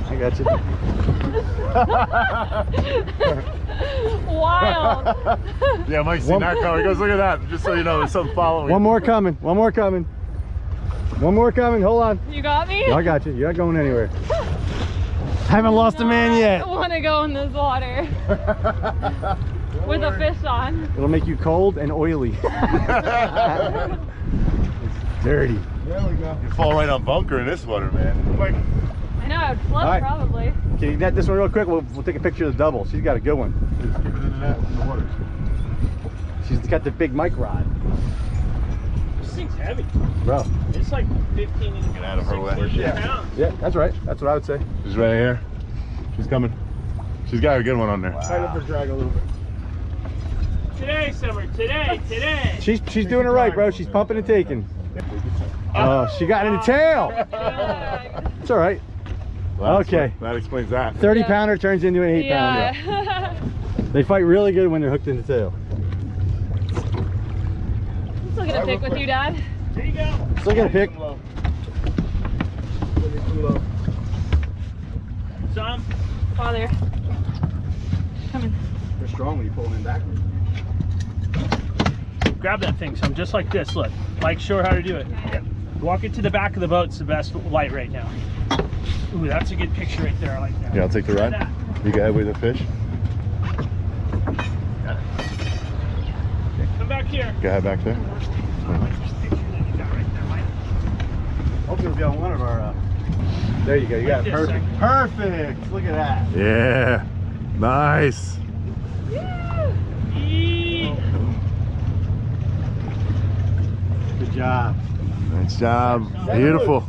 [SPEAKER 2] I got you.
[SPEAKER 4] Wild.
[SPEAKER 6] Yeah, Mike's seen that coming. He goes, look at that. Just so you know, there's something following.
[SPEAKER 2] One more coming. One more coming. One more coming. Hold on.
[SPEAKER 4] You got me?
[SPEAKER 2] I got you. You're not going anywhere. Haven't lost a man yet.
[SPEAKER 4] I want to go in this water with a fish on.
[SPEAKER 2] It'll make you cold and oily. It's dirty.
[SPEAKER 6] There we go. You fall right on bunker in this water, man. Like,
[SPEAKER 4] I know, I'd float
[SPEAKER 2] right.
[SPEAKER 4] probably.
[SPEAKER 2] Can you net this one real quick? We'll take a picture of the double. She's got a good one.
[SPEAKER 6] just keep it in the net in the water.
[SPEAKER 2] She's got the big mic rod.
[SPEAKER 3] This thing's heavy.
[SPEAKER 2] Bro.
[SPEAKER 3] It's like 15 and
[SPEAKER 6] Get out of her way.
[SPEAKER 3] 16 pounds.
[SPEAKER 2] Yeah, that's right. That's what I would say.
[SPEAKER 6] She's right here. She's coming. She's got a good one on there.
[SPEAKER 2] Tight up her drag a little bit.
[SPEAKER 3] Today, Summer. Today.
[SPEAKER 2] She's doing it right, bro. She's pumping and taking. Oh, she got in the tail. It's all right.
[SPEAKER 6] Well,
[SPEAKER 2] Okay.
[SPEAKER 6] that explains that.
[SPEAKER 2] 30 pounder turns into an 8 pounder.
[SPEAKER 4] Yeah.
[SPEAKER 2] They fight really good when they're hooked in the tail.
[SPEAKER 4] I'm still gonna pick with you, Dad.
[SPEAKER 3] There you go.
[SPEAKER 2] Still get a pick.
[SPEAKER 3] Some.
[SPEAKER 4] Father. Coming.
[SPEAKER 5] They're strong when you pull them in backwards.
[SPEAKER 3] Grab that thing, Some, just like this. Look, Mike's sure how to do it.
[SPEAKER 4] Yeah.
[SPEAKER 3] Walk it to the back of the boat. It's the best light right now. Ooh, that's a good picture right there. I like that.
[SPEAKER 6] Yeah, I'll take the ride.
[SPEAKER 3] That.
[SPEAKER 6] You go ahead with the fish.
[SPEAKER 3] Come back here.
[SPEAKER 6] Go ahead back there.
[SPEAKER 3] I like this picture that you got right there, Mike.
[SPEAKER 2] Hopefully it'll be on one of our, there you go, you got it,
[SPEAKER 3] Like this,
[SPEAKER 2] perfect. Perfect, look at that.
[SPEAKER 6] Yeah. Nice.
[SPEAKER 3] Eee.
[SPEAKER 2] Good job.
[SPEAKER 6] Nice job. Beautiful.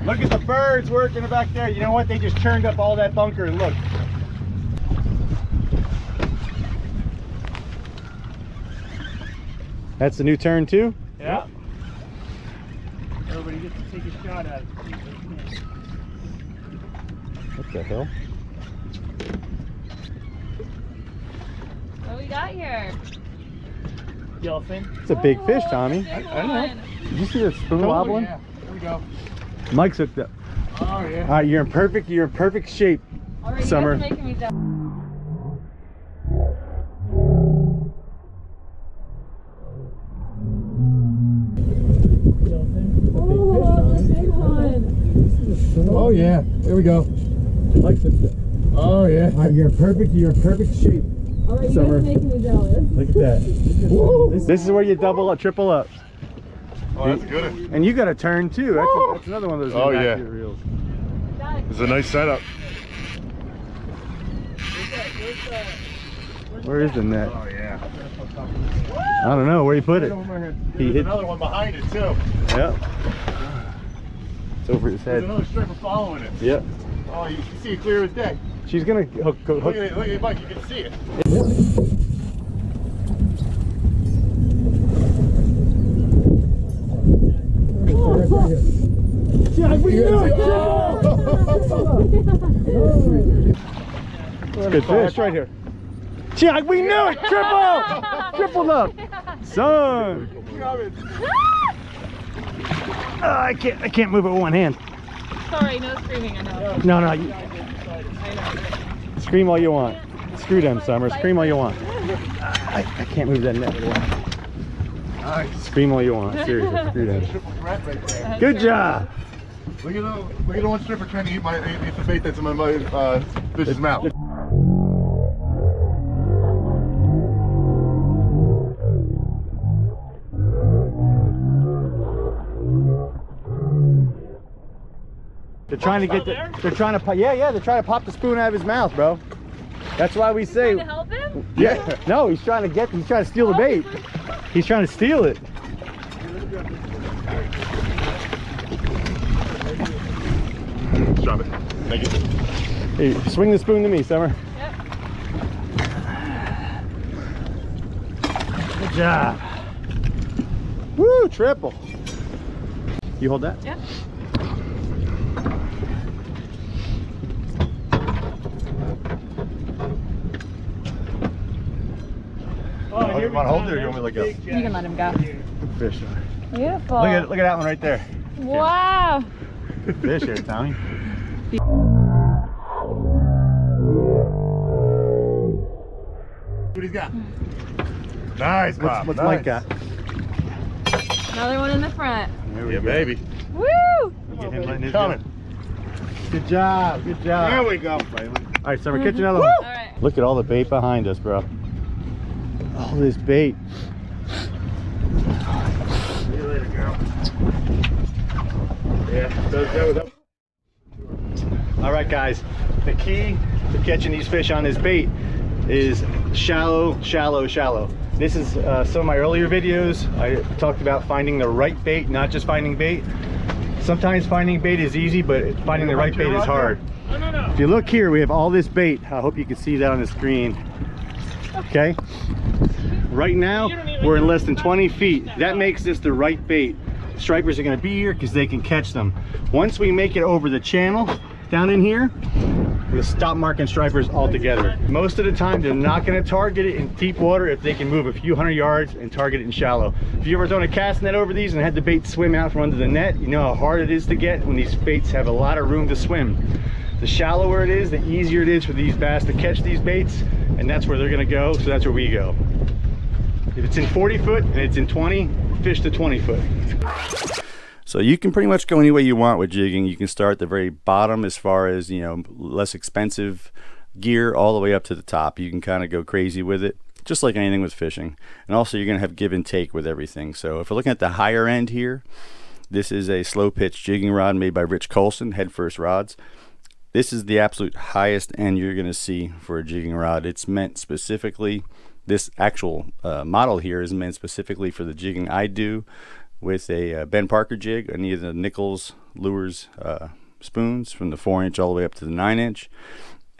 [SPEAKER 2] Look at the birds working back there. You know what? They just churned up all that bunker and look. That's the new turn too?
[SPEAKER 3] Yeah. Everybody gets to take a shot at it.
[SPEAKER 2] What the hell?
[SPEAKER 4] What we got here?
[SPEAKER 3] Yellowfin.
[SPEAKER 2] It's a big fish,
[SPEAKER 4] Oh,
[SPEAKER 2] Tommy.
[SPEAKER 4] big
[SPEAKER 2] I don't know.
[SPEAKER 4] one.
[SPEAKER 2] Did you see that spoon wobbling?
[SPEAKER 5] Yeah, here we go.
[SPEAKER 2] Mike's hooked up.
[SPEAKER 5] Oh yeah.
[SPEAKER 2] All right, you're in perfect shape.
[SPEAKER 4] All right,
[SPEAKER 2] Summer.
[SPEAKER 4] you guys are making me jealous. Oh, that's a big one.
[SPEAKER 5] Oh yeah. Here we go.
[SPEAKER 2] Mike's hooked up.
[SPEAKER 5] Oh yeah.
[SPEAKER 2] All right, you're in perfect shape.
[SPEAKER 4] All right, you
[SPEAKER 2] Summer.
[SPEAKER 4] guys are making me jealous.
[SPEAKER 2] Look at that. This is where you double up, triple up.
[SPEAKER 6] Oh, that's good.
[SPEAKER 2] And you got a turn too. That's another one of those
[SPEAKER 6] Oh, yeah.
[SPEAKER 2] accurate reels.
[SPEAKER 6] It's a nice setup.
[SPEAKER 2] Where is the net?
[SPEAKER 6] Oh yeah.
[SPEAKER 2] I don't know where you put it. He
[SPEAKER 6] There's
[SPEAKER 2] hit.
[SPEAKER 6] another one behind it too.
[SPEAKER 2] Yep. It's over his
[SPEAKER 6] There's
[SPEAKER 2] head.
[SPEAKER 6] another striper following it.
[SPEAKER 2] Yep.
[SPEAKER 6] Oh, you can see it clear as day.
[SPEAKER 2] She's gonna hook.
[SPEAKER 6] Look at it, Mike. You can see it.
[SPEAKER 2] Good fish right here. Jack, we knew it! Triple! Tripled up! Son! I can't move it with one hand.
[SPEAKER 4] Sorry, no screaming, I know.
[SPEAKER 2] No, you
[SPEAKER 4] I know.
[SPEAKER 2] scream all you want. Screw them, Summer. Scream all you want. I can't move that net with one hand. Scream all you want. Seriously, screw them.
[SPEAKER 6] Triple threat right there.
[SPEAKER 2] Good job!
[SPEAKER 6] Look at the one stripper trying to eat the bait that's in my fish's mouth.
[SPEAKER 2] They're trying to get they're trying to they're trying to pop the spoon out of his mouth, bro. That's why we say
[SPEAKER 4] Trying to help him?
[SPEAKER 2] yeah. No, he's trying to steal the bait. He's trying to steal it.
[SPEAKER 6] Drop it. Make it.
[SPEAKER 2] Hey, swing the spoon to me, Summer.
[SPEAKER 4] Yep.
[SPEAKER 2] Good job. Woo, triple. You hold that?
[SPEAKER 4] Yep.
[SPEAKER 3] Oh, here
[SPEAKER 6] You want to hold it or you want me to let go?
[SPEAKER 4] You can let him go.
[SPEAKER 2] Good fish.
[SPEAKER 4] Beautiful.
[SPEAKER 2] Look at that one right there.
[SPEAKER 4] Wow.
[SPEAKER 2] Good fish here, Tommy.
[SPEAKER 6] What he's got? Nice, Bob.
[SPEAKER 2] What's
[SPEAKER 6] nice.
[SPEAKER 2] Mike got?
[SPEAKER 4] Another one in the front.
[SPEAKER 2] There we
[SPEAKER 6] Yeah,
[SPEAKER 2] go.
[SPEAKER 6] baby.
[SPEAKER 4] Woo!
[SPEAKER 2] Get him letting his
[SPEAKER 6] Coming.
[SPEAKER 2] Good job. Good job.
[SPEAKER 5] There we go.
[SPEAKER 2] All right, Summer, catch another one.
[SPEAKER 4] All right.
[SPEAKER 2] Look at all the bait behind us, bro. All this bait.
[SPEAKER 5] See you later, girl. Yeah.
[SPEAKER 2] All right, guys. The key to catching these fish on this bait is shallow, shallow, shallow. This is some of my earlier videos. I talked about finding the right bait, not just finding bait. Sometimes finding bait is easy, but finding the right bait is hard.
[SPEAKER 3] No.
[SPEAKER 2] If you look here, we have all this bait. I hope you can see that on the screen. Okay. Right now, we're in less than 20 feet. That makes this the right bait. Stripers are gonna be here because they can catch them. Once we make it over the channel down in here, with stop marking stripers altogether. Most of the time they're not going to target it in deep water if they can move a few hundred yards and target it in shallow. If you ever thrown a cast net over these and had the bait swim out from under the net, you know how hard it is to get when these baits have a lot of room to swim. The shallower it is, the easier it is for these bass to catch these baits, and that's where they're going to go, so that's where we go. If it's in 40 foot and it's in 20, fish to 20 foot.
[SPEAKER 1] So you can pretty much go any way you want with jigging. You can start at the very bottom as far as, you know, less expensive gear all the way up to the top. You can kind of go crazy with it, just like anything with fishing. And also you're going to have give and take with everything. So if we're looking at the higher end here, this is a slow pitch jigging rod made by Rich Colson, Head First Rods. This is the absolute highest end you're going to see for a jigging rod. It's meant specifically, this actual model here is meant specifically for the jigging I do with a Ben Parker jig, any of the Nichols lures spoons from the 4-inch all the way up to the 9-inch.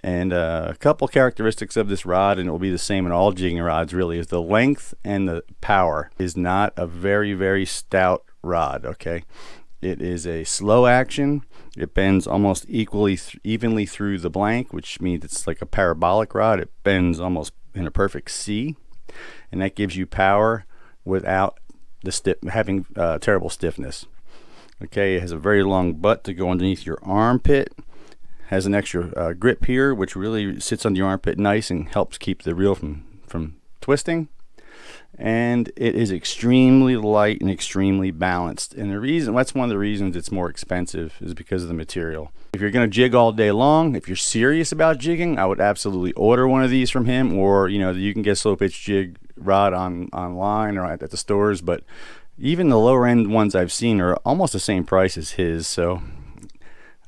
[SPEAKER 1] And a couple characteristics of this rod, and it will be the same in all jigging rods really, is the length and the power. Is not a very, very stout rod, okay? It is a slow action. It bends almost evenly through the blank, which means it's like a parabolic rod. It bends almost in a perfect C, and that gives you power without having terrible stiffness. Okay, it has a very long butt to go underneath your armpit. Has an extra grip here, which really sits on your armpit nice and helps keep the reel from twisting. And it is extremely light and extremely balanced. And the reason, that's one of the reasons it's more expensive, is because of the material. If you're going to jig all day long, if you're serious about jigging, I would absolutely order one of these from him, or you know, you can get slow pitch jig rod online or at the stores. But even the lower end ones I've seen are almost the same price as his. So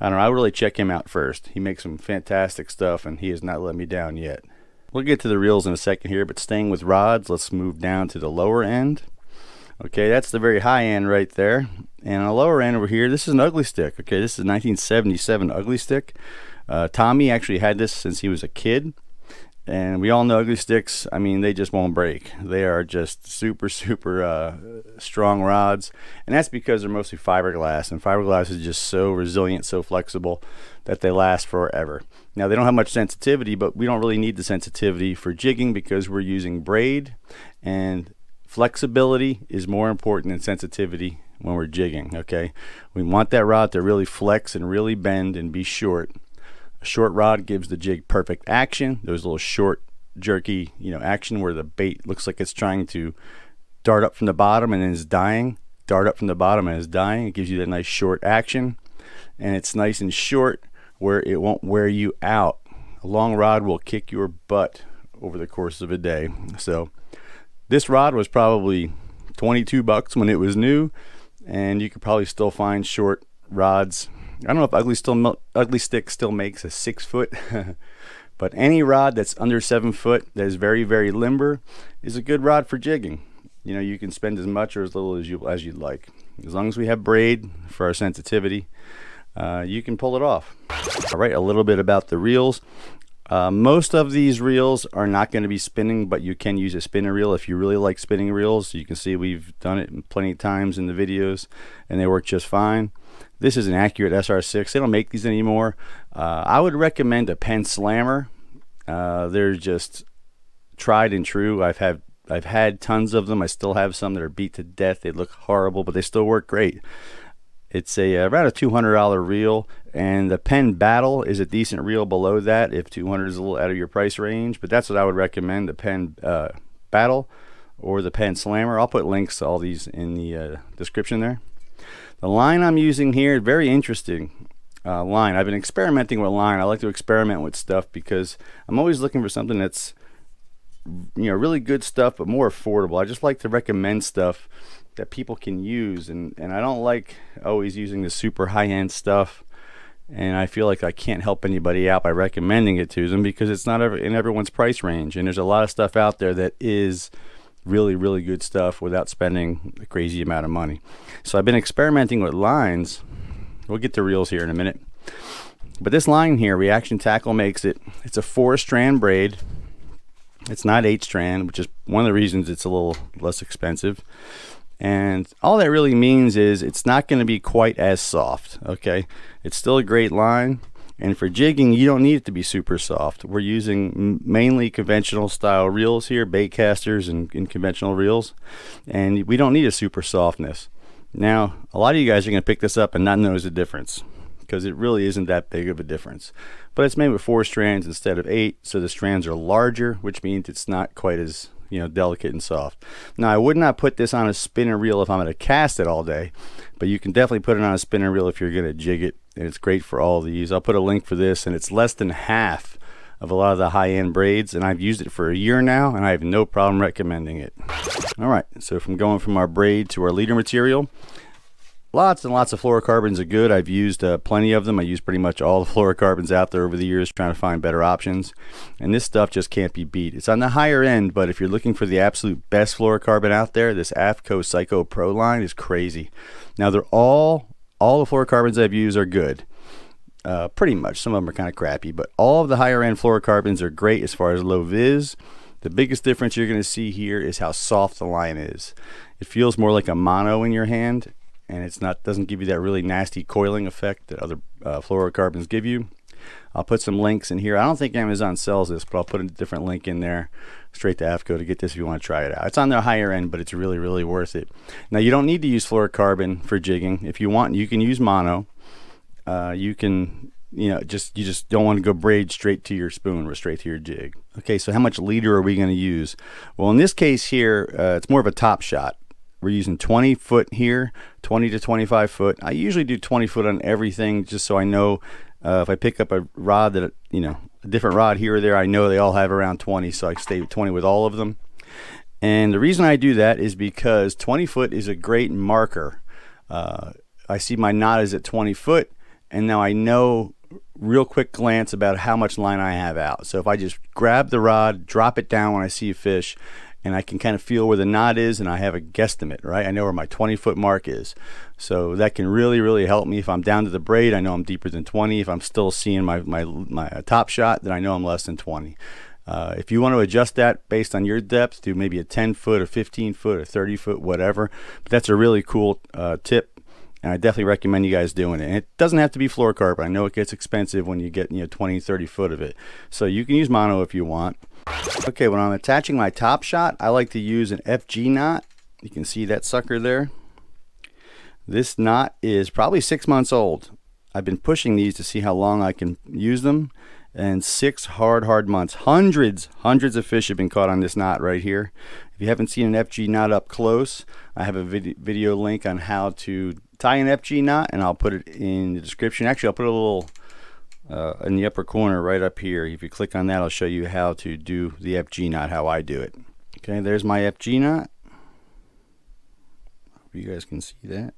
[SPEAKER 1] I don't know, I would really check him out first. He makes some fantastic stuff, and he has not let me down yet. We'll get to the reels in a second here, but staying with rods, let's move down to the lower end. Okay, that's the very high end right there. And on the lower end over here, this is an ugly stick. Okay, this is a 1977 ugly stick. Tommy actually had this since he was a kid. And we all know ugly sticks, I mean, they just won't break. They are just super, super strong rods. And that's because they're mostly fiberglass. And fiberglass is just so resilient, so flexible, that they last forever. Now, they don't have much sensitivity, but we don't really need the sensitivity for jigging because we're using braid. And flexibility is more important than sensitivity when we're jigging, okay? We want that rod to really flex and really bend and be short. A short rod gives the jig perfect action. Those little short, jerky, action where the bait looks like it's trying to dart up from the bottom and then is dying. Dart up from the bottom and is dying. It gives you that nice short action. And it's nice and short where it won't wear you out. A long rod will kick your butt over the course of a day. So this rod was probably $22 when it was new, and you could probably still find short rods. I don't know if Ugly Stick still makes a 6 foot, but any rod that's under 7 foot that is very, very limber is a good rod for jigging. You can spend as much or as little as you'd like. As long as we have braid for our sensitivity, you can pull it off. All right, a little bit about the reels. Most of these reels are not going to be spinning, but you can use a spinner reel if you really like spinning reels. You can see we've done it plenty of times in the videos, and they work just fine. This is an Accurate SR6. They don't make these anymore. I would recommend a Penn Slammer. They're just tried and true. I've had tons of them. I still have some that are beat to death. They look horrible, but they still work great. It's around a $200 reel, and the Penn Battle is a decent reel below that if $200 is a little out of your price range. But that's what I would recommend, the Penn Battle or the Penn Slammer. I'll put links to all these in the description there. The line I'm using here, very interesting line. I've been experimenting with line. I like to experiment with stuff because I'm always looking for something that's really good stuff but more affordable. I just like to recommend stuff that people can use, and I don't like always using the super high-end stuff, and I feel like I can't help anybody out by recommending it to them because it's not in everyone's price range, and there's a lot of stuff out there that is really, really good stuff without spending a crazy amount of money. So I've been experimenting with lines. We'll get to reels here in a minute, but this line here, Reaction Tackle makes it. It's a 4-strand braid. It's not 8-strand, which is one of the reasons it's a little less expensive. And all that really means is it's not going to be quite as soft, okay? It's still a great line, And for jigging, you don't need it to be super soft. We're using mainly conventional style reels here, bait casters and conventional reels, and we don't need a super softness. Now, a lot of you guys are going to pick this up and not notice the difference, because it really isn't that big of a difference. But it's made with 4 strands instead of 8, so the strands are larger, which means it's not quite as, you know, delicate and soft. Now, I would not put this on a spinner reel if I'm going to cast it all day, but you can definitely put it on a spinner reel if you're going to jig it, and it's great for all these. I'll put a link for this, and it's less than half of a lot of the high-end braids, and I've used it for a year now, and I have no problem recommending it. All right, so going from our braid to our leader material, lots and lots of fluorocarbons are good. I've used plenty of them. I use pretty much all the fluorocarbons out there over the years, trying to find better options. And this stuff just can't be beat. It's on the higher end, but if you're looking for the absolute best fluorocarbon out there, this AFCO Psycho Pro line is crazy. Now, they're all the fluorocarbons I've used are good. Pretty much. Some of them are kind of crappy, but all of the higher end fluorocarbons are great as far as low vis. The biggest difference you're going to see here is how soft the line is. It feels more like a mono in your hand, and doesn't give you that really nasty coiling effect that other fluorocarbons give you. I'll put some links in here. I don't think Amazon sells this, but I'll put a different link in there straight to AFCO to get this if you want to try it out. It's on their higher end, but it's really, really worth it. Now, you don't need to use fluorocarbon for jigging. If you want, you can use mono. You can, you just don't want to go braid straight to your spoon or straight to your jig. Okay, so how much leader are we going to use? Well, in this case here, it's more of a top shot. We're using 20 foot here, 20 to 25 foot. I usually do 20 foot on everything, just so I know if I pick up a rod that, a different rod here or there, I know they all have around 20, so I stay with 20 with all of them. And the reason I do that is because 20 foot is a great marker. I see my knot is at 20 foot, and now I know real quick glance about how much line I have out. So if I just grab the rod, drop it down when I see a fish, and I can kind of feel where the knot is, and I have a guesstimate, right? I know where my 20 foot mark is. So that can really, really help me. If I'm down to the braid, I know I'm deeper than 20. If I'm still seeing my top shot, then I know I'm less than 20. If you want to adjust that based on your depth, do maybe a 10 foot, a 15 foot, a 30 foot, whatever. But that's a really cool tip. And I definitely recommend you guys doing it. And it doesn't have to be fluorocarbon. I know it gets expensive when you get 20, 30 foot of it. So you can use mono if you want. Okay, when I'm attaching my top shot, I like to use an FG knot. You can see that sucker there. This knot is probably 6 months old. I've been pushing these to see how long I can use them. And 6 hard months. Hundreds of fish have been caught on this knot right here. If you haven't seen an FG knot up close, I have a video link on how to tie an FG knot, and I'll put it in the description. Actually, I'll put a little in the upper corner right up here. If you click on that, I'll show you how to do the FG knot, how I do it. Okay, there's my FG knot. Hope you guys can see that.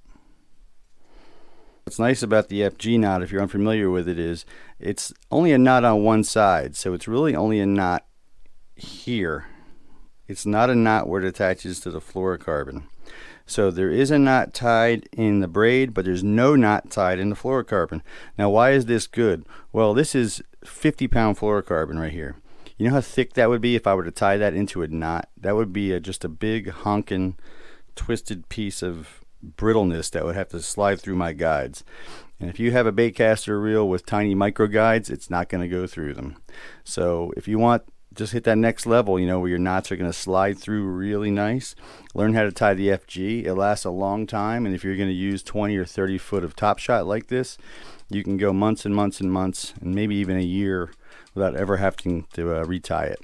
[SPEAKER 1] What's nice about the FG knot, if you're unfamiliar with it, is it's only a knot on one side, so it's really only a knot here. It's not a knot where it attaches to the fluorocarbon. So there is a knot tied in the braid, but there's no knot tied in the fluorocarbon. Now, why is this good? Well, this is 50-pound fluorocarbon right here. You know how thick that would be if I were to tie that into a knot? That would be just a big honking twisted piece of brittleness that would have to slide through my guides. And if you have a baitcaster reel with tiny micro guides, it's not going to go through them. So if you want, just hit that next level, where your knots are going to slide through really nice. Learn how to tie the FG. It lasts a long time, and if you're going to use 20 or 30 foot of top shot like this, you can go months and months and months, and maybe even a year without ever having to retie it.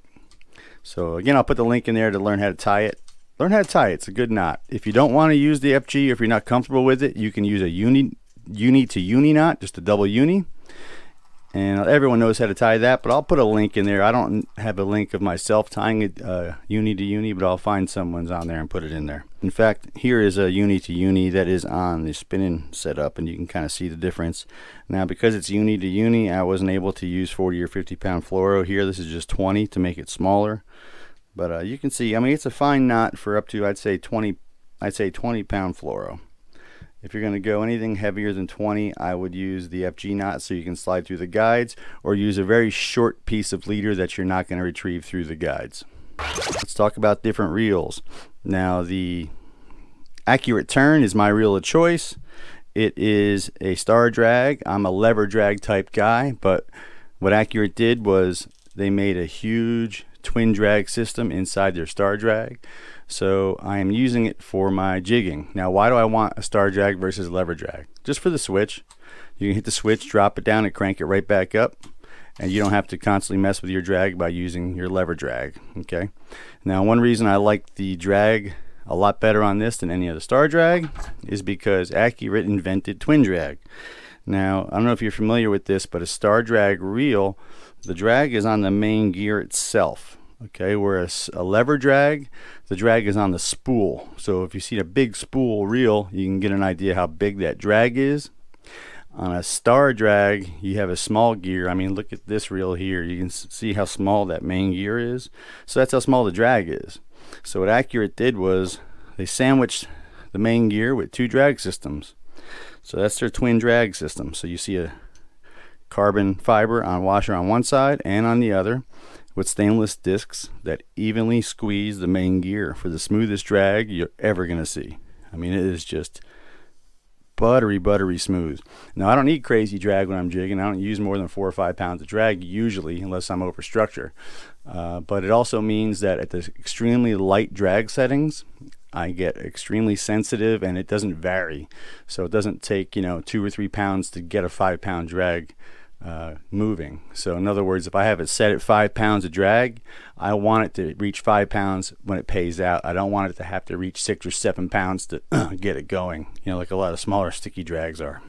[SPEAKER 1] So again, I'll put the link in there to learn how to tie it. Learn how to tie it. It's a good knot. If you don't want to use the FG, or if you're not comfortable with it, you can use a uni to uni knot, just a double uni. And everyone knows how to tie that, but I'll put a link in there. I don't have a link of myself tying it uni to uni, but I'll find someone's on there and put it in there. In fact, here is a uni to uni that is on the spinning setup, and you can kind of see the difference. Now, because it's uni to uni, I wasn't able to use 40 or 50 pound fluoro here. This is just 20 to make it smaller. But you can see, it's a fine knot for up to, I'd say 20 pound fluoro. If you're going to go anything heavier than 20, I would use the FG knot so you can slide through the guides, or use a very short piece of leader that you're not going to retrieve through the guides. Let's talk about different reels. Now, the Accurate Turn is my reel of choice. it is a star drag. I'm a lever drag type guy, but what Accurate did was they made a huge twin drag system inside their star drag. So I am using it for my jigging. Now, why do I want a star drag versus a lever drag? Just for the switch. You can hit the switch, drop it down, and crank it right back up, and you don't have to constantly mess with your drag by using your lever drag. Okay. Now, one reason I like the drag a lot better on this than any other star drag is because Accurate invented twin drag. Now, I don't know if you're familiar with this, but a star drag reel, the drag is on the main gear itself. Okay, whereas a lever drag, the drag is on the spool. So if you see a big spool reel, you can get an idea how big that drag is. On a star drag, you have a small gear. I mean, look at this reel here. You can see how small that main gear is. So that's how small the drag is. So what Accurate did was they sandwiched the main gear with two drag systems. So that's their twin drag system. So you see a carbon fiber on washer on one side and on the other, with stainless discs that evenly squeeze the main gear for the smoothest drag you're ever going to see. I mean, it is just buttery smooth. Now, I don't need crazy drag when I'm jigging. I don't use more than 4 or 5 pounds of drag usually, unless I'm over structure. But it also means that at the extremely light drag settings, I get extremely sensitive and it doesn't vary. So it doesn't take 2 or 3 pounds to get a 5-pound drag moving. So in other words, if I have it set at 5 pounds of drag, I want it to reach 5 pounds when it pays out. I don't want it to have to reach 6 or 7 pounds to get it going, like a lot of smaller sticky drags are.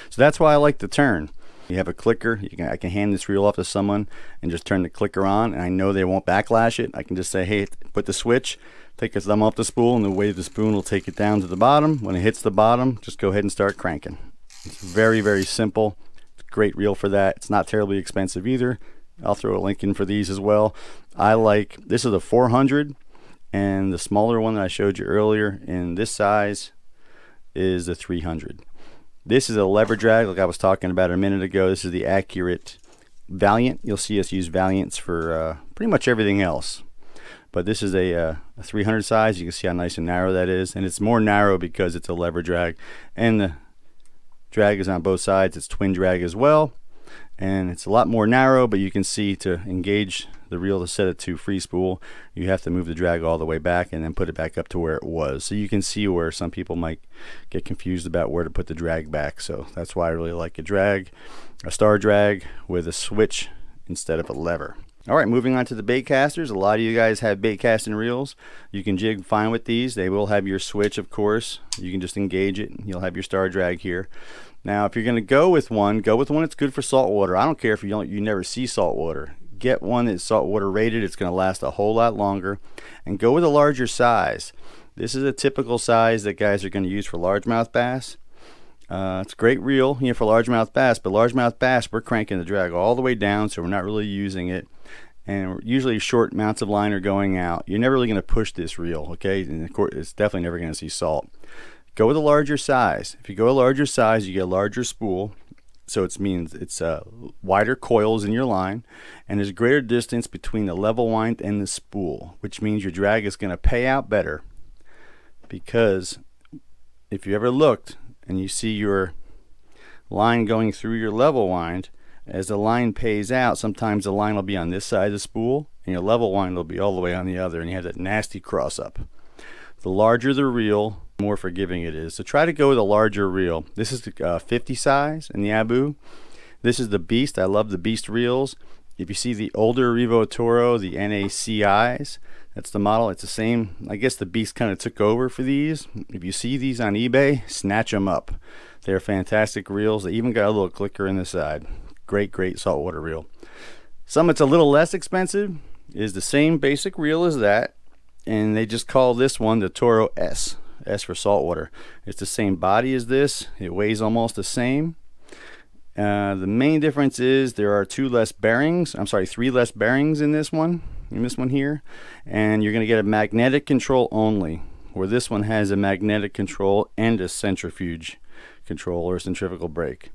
[SPEAKER 1] So that's why I like the turn. You have a clicker. I can hand this reel off to someone and just turn the clicker on, and I know they won't backlash it. I can just say, hey, put the switch, take a thumb off the spool, and the way the spoon will take it down to the bottom. When it hits the bottom, just go ahead and start cranking. It's very simple. Great reel for that. It's not terribly expensive either. I'll throw a link in for these as well. This is a 400, and the smaller one that I showed you earlier in this size is the 300. This is a lever drag like I was talking about a minute ago. This is the Accurate Valiant. You'll see us use Valiants for pretty much everything else. But this is a 300 size. You can see how nice and narrow that is, and it's more narrow because it's a lever drag, and the drag is on both sides. It's twin drag as well, and it's a lot more narrow, but you can see to engage the reel to set it to free spool, you have to move the drag all the way back and then put it back up to where it was. So you can see where some people might get confused about where to put the drag back. So that's why I really like a star drag with a switch instead of a lever. All right, moving on to the bait casters. A lot of you guys have bait casting reels. You can jig fine with these. They will have your switch, of course. You can just engage it. You'll have your star drag here. Now, if you're going to go with one that's good for saltwater. I don't care if you never see saltwater. Get one that's saltwater rated. It's going to last a whole lot longer. And go with a larger size. This is a typical size that guys are going to use for largemouth bass. It's a great reel for largemouth bass, but largemouth bass, we're cranking the drag all the way down, so we're not really using it. And usually short amounts of line are going out. You're never really going to push this reel, okay? And of course, it's definitely never going to see salt. Go with a larger size. If you go a larger size, you get a larger spool. So it means it's wider coils in your line, and there's a greater distance between the level wind and the spool, which means your drag is going to pay out better. Because if you ever looked and you see your line going through your level wind, as the line pays out, sometimes the line will be on this side of the spool and your level wind will be all the way on the other, and you have that nasty cross up. The larger the reel, the more forgiving it is. So try to go with a larger reel. This is the 50 size in the Abu. This is the Beast. I love the Beast reels. If you see the older Revo Toro, the NACIs, that's the model. It's the same. I guess the Beast kind of took over for these. If you see these on eBay, snatch them up. They're fantastic reels. They even got a little clicker in the side. Great saltwater reel. Some that's a little less expensive is the same basic reel as that, and they just call this one the Toro S for saltwater. It's the same body as this. It weighs almost the same. The main difference is there are 3 less bearings in this one here, and you're going to get a magnetic control only, where this one has a magnetic control and a centrifuge control or centrifugal brake.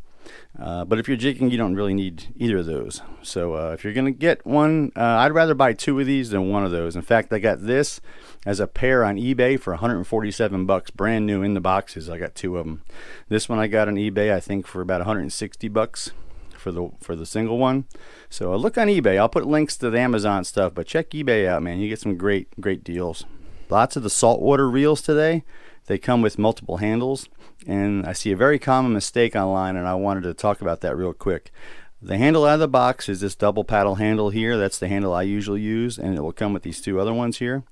[SPEAKER 1] But if you're jigging, you don't really need either of those. So if you're going to get one, I'd rather buy 2 of these than 1 of those. In fact, I got this as a pair on eBay for 147 bucks, brand new in the boxes. I got 2 of them. This one I got on eBay, I think, for about 160 bucks for the single one. So look on eBay. I'll put links to the Amazon stuff, but check eBay out, man. You get some great deals. Lots of the saltwater reels today, they come with multiple handles, and I see a very common mistake online, and I wanted to talk about that real quick. The handle out of the box is this double paddle handle here. That's the handle I usually use, and it will come with these 2 other ones here.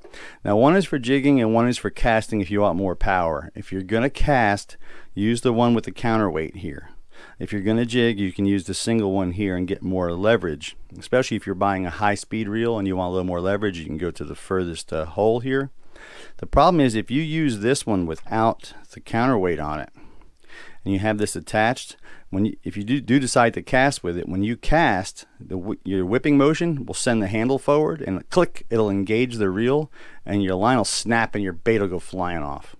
[SPEAKER 1] Now, one is for jigging and one is for casting if you want more power. If you're going to cast, use the one with the counterweight here. If you're going to jig, you can use the single one here and get more leverage, especially if you're buying a high-speed reel and you want a little more leverage. You can go to the furthest hole here. The problem is if you use this one without the counterweight on it and you have this attached, if you do decide to cast with it, when you cast, your whipping motion will send the handle forward, and click, it'll engage the reel, and your line will snap and your bait will go flying off.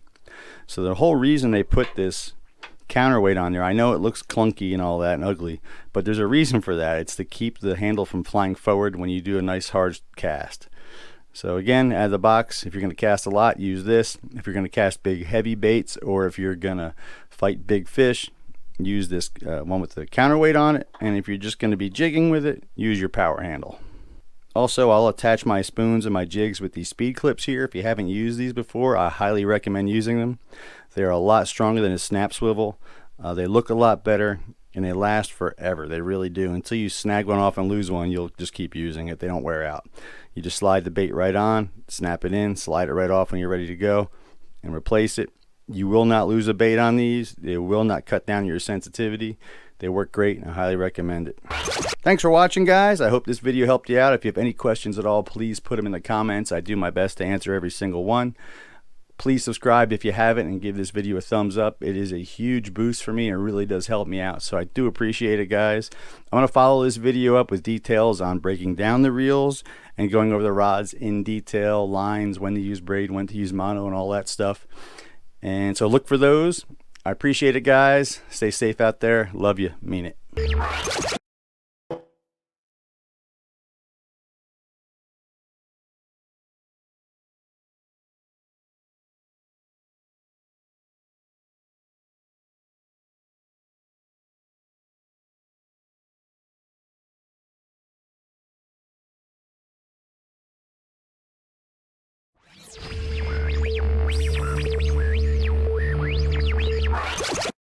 [SPEAKER 1] So the whole reason they put this counterweight on there, I know it looks clunky and all that and ugly, but there's a reason for that. It's to keep the handle from flying forward when you do a nice hard cast. So again, out of the box, if you're going to cast a lot, use this. If you're going to cast big heavy baits, or if you're going to fight big fish, use this one with the counterweight on it. And if you're just going to be jigging with it, use your power handle. Also, I'll attach my spoons and my jigs with these speed clips here. If you haven't used these before, I highly recommend using them. They're a lot stronger than a snap swivel. They look a lot better, and they last forever. They really do. Until you snag one off and lose one, you'll just keep using it. They don't wear out. You just slide the bait right on, snap it in, slide it right off when you're ready to go, and replace it. You will not lose a bait on these. They will not cut down your sensitivity. They work great, and I highly recommend it. Thanks for watching, guys. I hope this video helped you out. If you have any questions at all, please put them in the comments. I do my best to answer every single one. Please subscribe if you haven't, and give this video a thumbs up. It is a huge boost for me, and it really does help me out, so I do appreciate it, guys. I'm going to follow this video up with details on breaking down the reels and going over the rods in detail, lines, when to use braid, when to use mono, and all that stuff. And so look for those. I appreciate it, guys. Stay safe out there. Love you. Mean it.